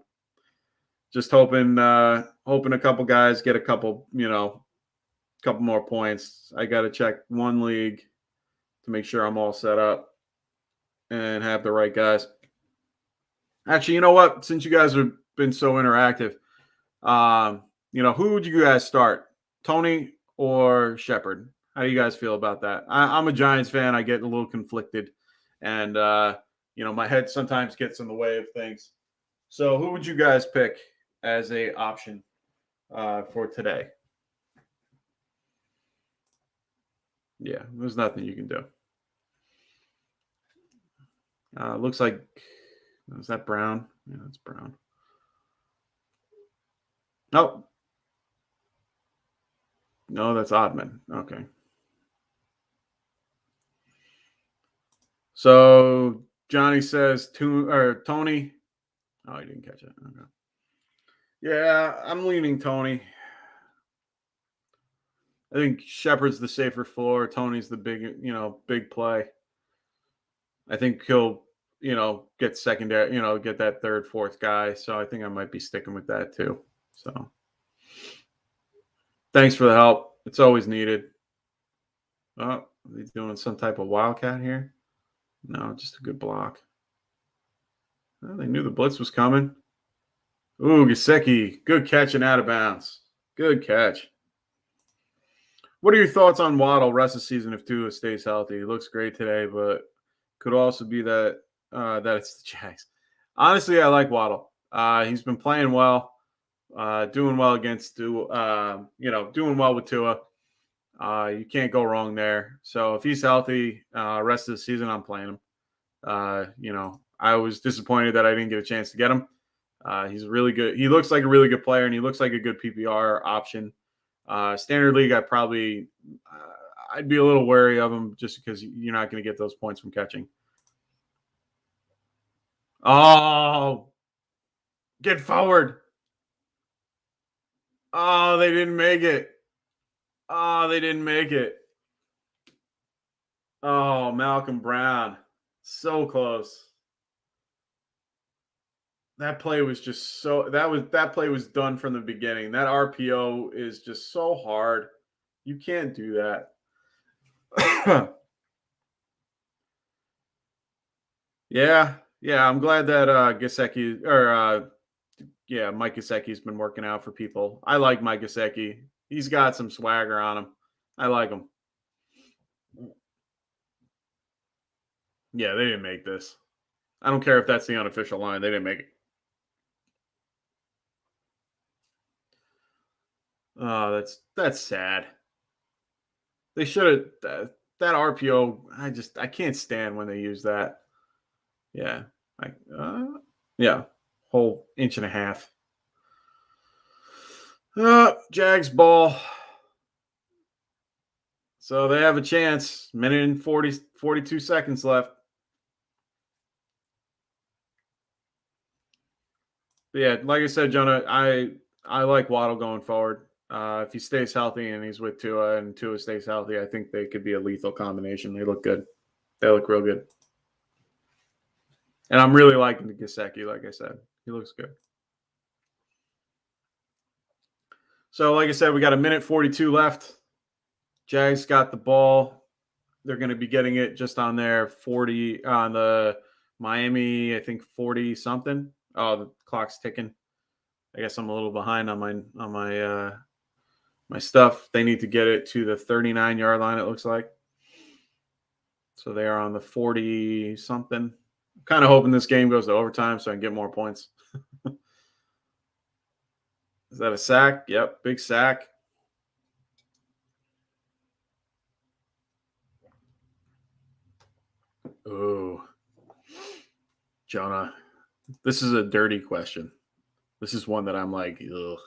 Just hoping a couple guys get a couple more points. I got to check one league to make sure I'm all set up and have the right guys. Actually, you know what? Since you guys have been so interactive, who would you guys start? Tony or Shepard? How do you guys feel about that? I'm a Giants fan. I get a little conflicted, and my head sometimes gets in the way of things. So, who would you guys pick as a option for today? Yeah, there's nothing you can do. Looks like, is that Brown? Yeah, that's Brown. Nope. No, that's Oddman. Okay. So Johnny says Tony. Oh, he didn't catch it. Okay. Yeah, I'm leaning Tony. I think Shepard's the safer floor. Tony's the big play. I think he'll, get secondary, get that third, fourth guy. So I think I might be sticking with that too. So thanks for the help. It's always needed. Oh, he's doing some type of wildcat here. No, just a good block. Well, they knew the blitz was coming. Ooh, Gesicki. Good catch and out of bounds. Good catch. What are your thoughts on Waddle rest of the season if Tua stays healthy? He looks great today, but could also be that it's the Jags. Honestly, I like Waddle. He's been playing well, doing well against doing well with Tua. You can't go wrong there. So if he's healthy, rest of the season, I'm playing him. I was disappointed that I didn't get a chance to get him. He's really good. He looks like a really good player, and he looks like a good PPR option. Standard league, I'd be a little wary of him just because you're not going to get those points from catching. Oh, get forward. Oh, they didn't make it. Oh, they didn't make it. Oh, Malcolm Brown. So close. That play was just that play was done from the beginning. That RPO is just so hard. You can't do that. Yeah. I'm glad that Gesicki Mike Gesicki's been working out for people. I like Mike Gesicki. He's got some swagger on him. I like him. Yeah, they didn't make this. I don't care if that's the unofficial line. They didn't make it. Oh, that's sad. They should have that RPO. I can't stand when they use that. Yeah, whole inch and a half. Jags ball. So they have a chance. Minute and 42 seconds left. But yeah, like I said, Jonah, I like Waddle going forward. If he stays healthy and he's with Tua and Tua stays healthy, I think they could be a lethal combination. They look good. They look real good. And I'm really liking the Gesicki, like I said. He looks good. So, like I said, we got a minute 42 left. Jags got the ball. They're going to be getting it just on their 40 on the Miami, I think 40 something. Oh, the clock's ticking. I guess I'm a little behind on my stuff. They need to get it to the 39-yard line, it looks like. So they are on the 40 something. Kind of hoping this game goes to overtime so I can get more points. Is that a sack? Yep, big sack. Oh, Jonah, this is a dirty question. This is one that I'm like, ugh.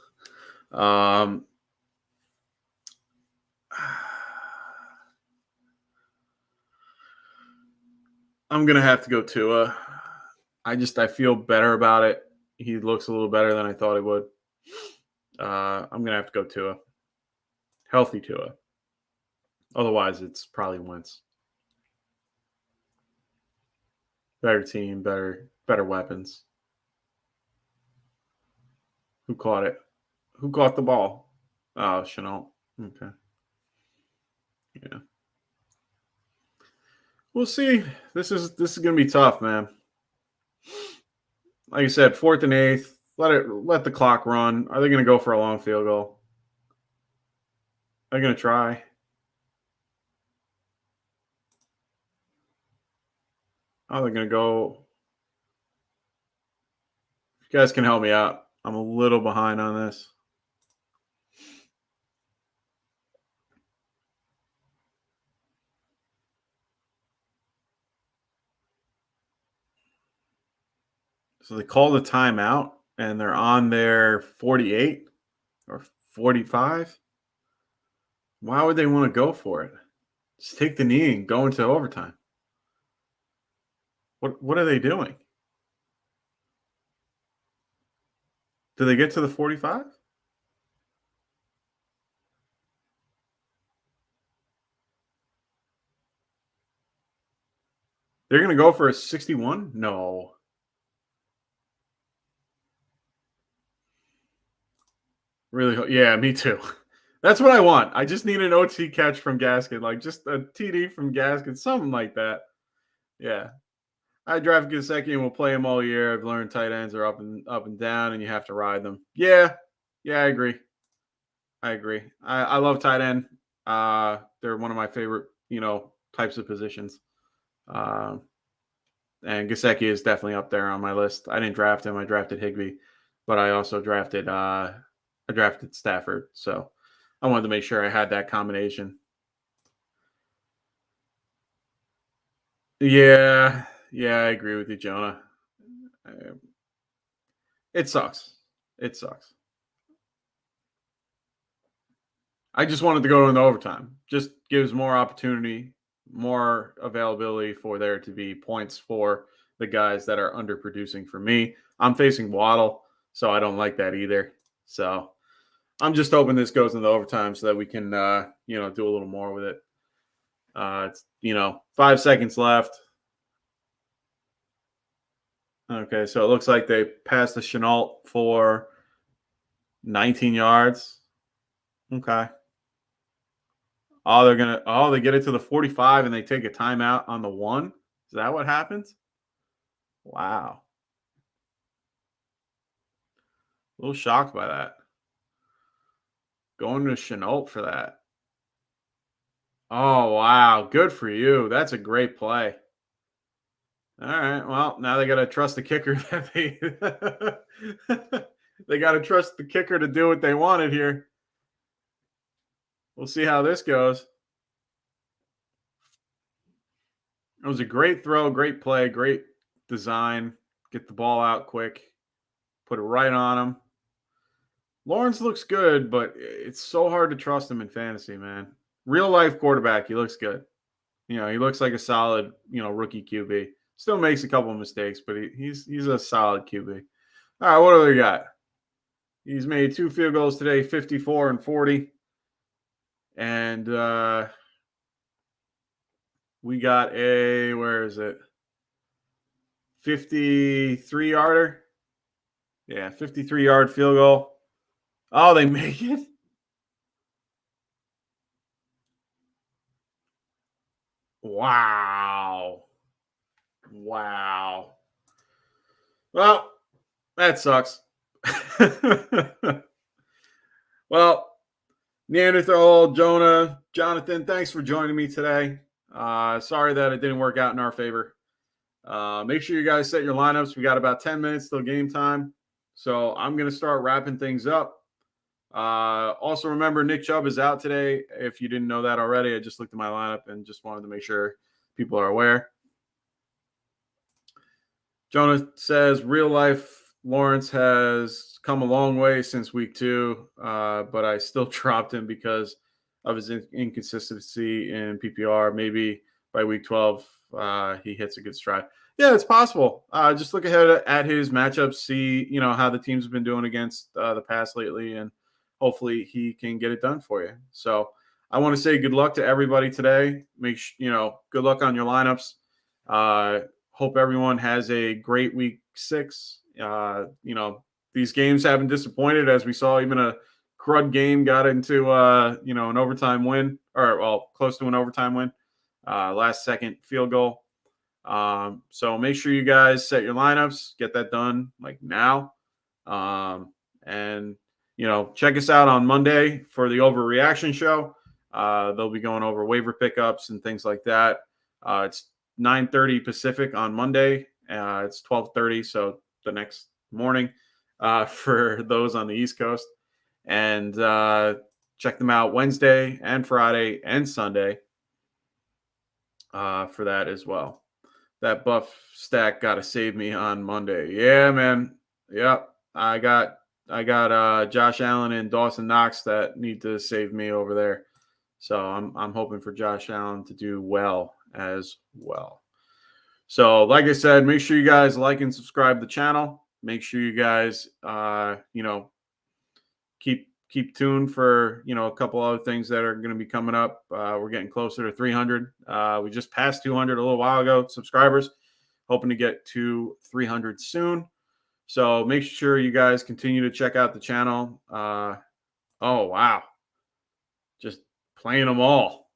I'm gonna have to go Tua. I feel better about it. He looks a little better than I thought he would. I'm gonna have to go Tua. Healthy Tua. Otherwise, it's probably Wentz. Better team, better weapons. Who caught it? Who caught the ball? Oh, Chenault. Okay. Yeah. We'll see. This is gonna be tough, man. Like I said, 4th and 8th. Let the clock run. Are they gonna go for a long field goal? Are they gonna try? Oh, they're gonna go. You guys can help me out. I'm a little behind on this. So they call the timeout and they're on their 48 or 45. Why would they want to go for it? Just take the knee and go into overtime. What are they doing? Do they get to the 45? They're going to go for a 61? No. Really? Yeah, me too. That's what I want. I just need an OT catch from Gaskin, like just a TD from Gaskin, something like that. Yeah. I draft Gesicki and we'll play him all year. I've learned tight ends are up and down, and you have to ride them. Yeah, I agree. I love tight end. They're one of my favorite, types of positions. And Gesicki is definitely up there on my list. I didn't draft him. I drafted Higbee, but I also drafted Stafford. So I wanted to make sure I had that combination. Yeah, I agree with you, Jonah. It sucks. I just wanted to go into overtime. Just gives more opportunity, more availability for there to be points for the guys that are underproducing for me. I'm facing Waddle, so I don't like that either. So I'm just hoping this goes into overtime so that we can, do a little more with it. It's 5 seconds left. Okay, so it looks like they passed the Chenault for 19 yards. Okay. They get it to the 45 and they take a timeout on the 1. Is that what happens? Wow. A little shocked by that. Going to Chenault for that. Oh, wow. Good for you. That's a great play. All right. Well, now they got to trust the kicker that they got to trust the kicker to do what they wanted here. We'll see how this goes. It was a great throw, great play, great design. Get the ball out quick. Put it right on him. Lawrence looks good, but it's so hard to trust him in fantasy, man. Real life quarterback, he looks good. He looks like a solid, rookie QB. Still makes a couple of mistakes, but he's a solid QB. All right, what do we got? He's made 2 field goals today, 54 and 40. And we got where is it? 53-yarder. Yeah, 53-yard field goal. Oh, they make it? Wow. Well, that sucks. Well, Neanderthal, Jonathan, thanks for joining me today. Sorry that it didn't work out in our favor. Make sure you guys set your lineups. We got about 10 minutes till game time. So I'm going to start wrapping things up. Also, remember, Nick Chubb is out today. If you didn't know that already, I just looked at my lineup and just wanted to make sure people are aware. Jonah says, real life Lawrence has come a long way since week 2, but I still dropped him because of his inconsistency in PPR. Maybe by week 12, he hits a good stride. Yeah, it's possible. Just look ahead at his matchups, see how the teams have been doing against the pass lately, and hopefully he can get it done for you. So I want to say good luck to everybody today. Make good luck on your lineups. Hope everyone has a great week 6. These games haven't disappointed, as we saw. Even a crud game got into an overtime win, or close to an overtime win. Last second field goal. So make sure you guys set your lineups, get that done like now. And check us out on Monday for the Overreaction Show. They'll be going over waiver pickups and things like that. It's 9:30 Pacific on Monday. It's 12:30, so the next morning for those on the East Coast. And check them out Wednesday and Friday and Sunday for that as well. That buff stack got to save me on Monday. Yeah, man. Yep. I got Josh Allen and Dawson Knox that need to save me over there. So I'm hoping for Josh Allen to do well as well. So like I said, make sure you guys like and subscribe to the channel. Make sure you guys keep tuned for a couple other things that are going to be coming up. We're getting closer to 300. We just passed 200 a little while ago, subscribers. Hoping to get to 300 soon. So make sure you guys continue to check out the channel. Oh wow, just playing them all.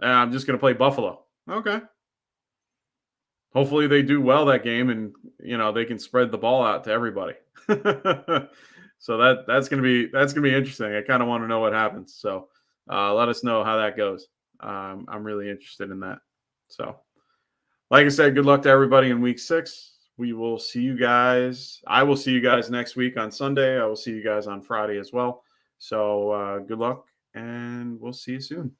I'm just going to play Buffalo. Okay. Hopefully they do well that game, and they can spread the ball out to everybody. So that's gonna be interesting. I kind of want to know what happens. So let us know how that goes. I'm really interested in that. So, like I said, good luck to everybody in week 6. We will see you guys. I will see you guys next week on Sunday. I will see you guys on Friday as well. So good luck, and we'll see you soon.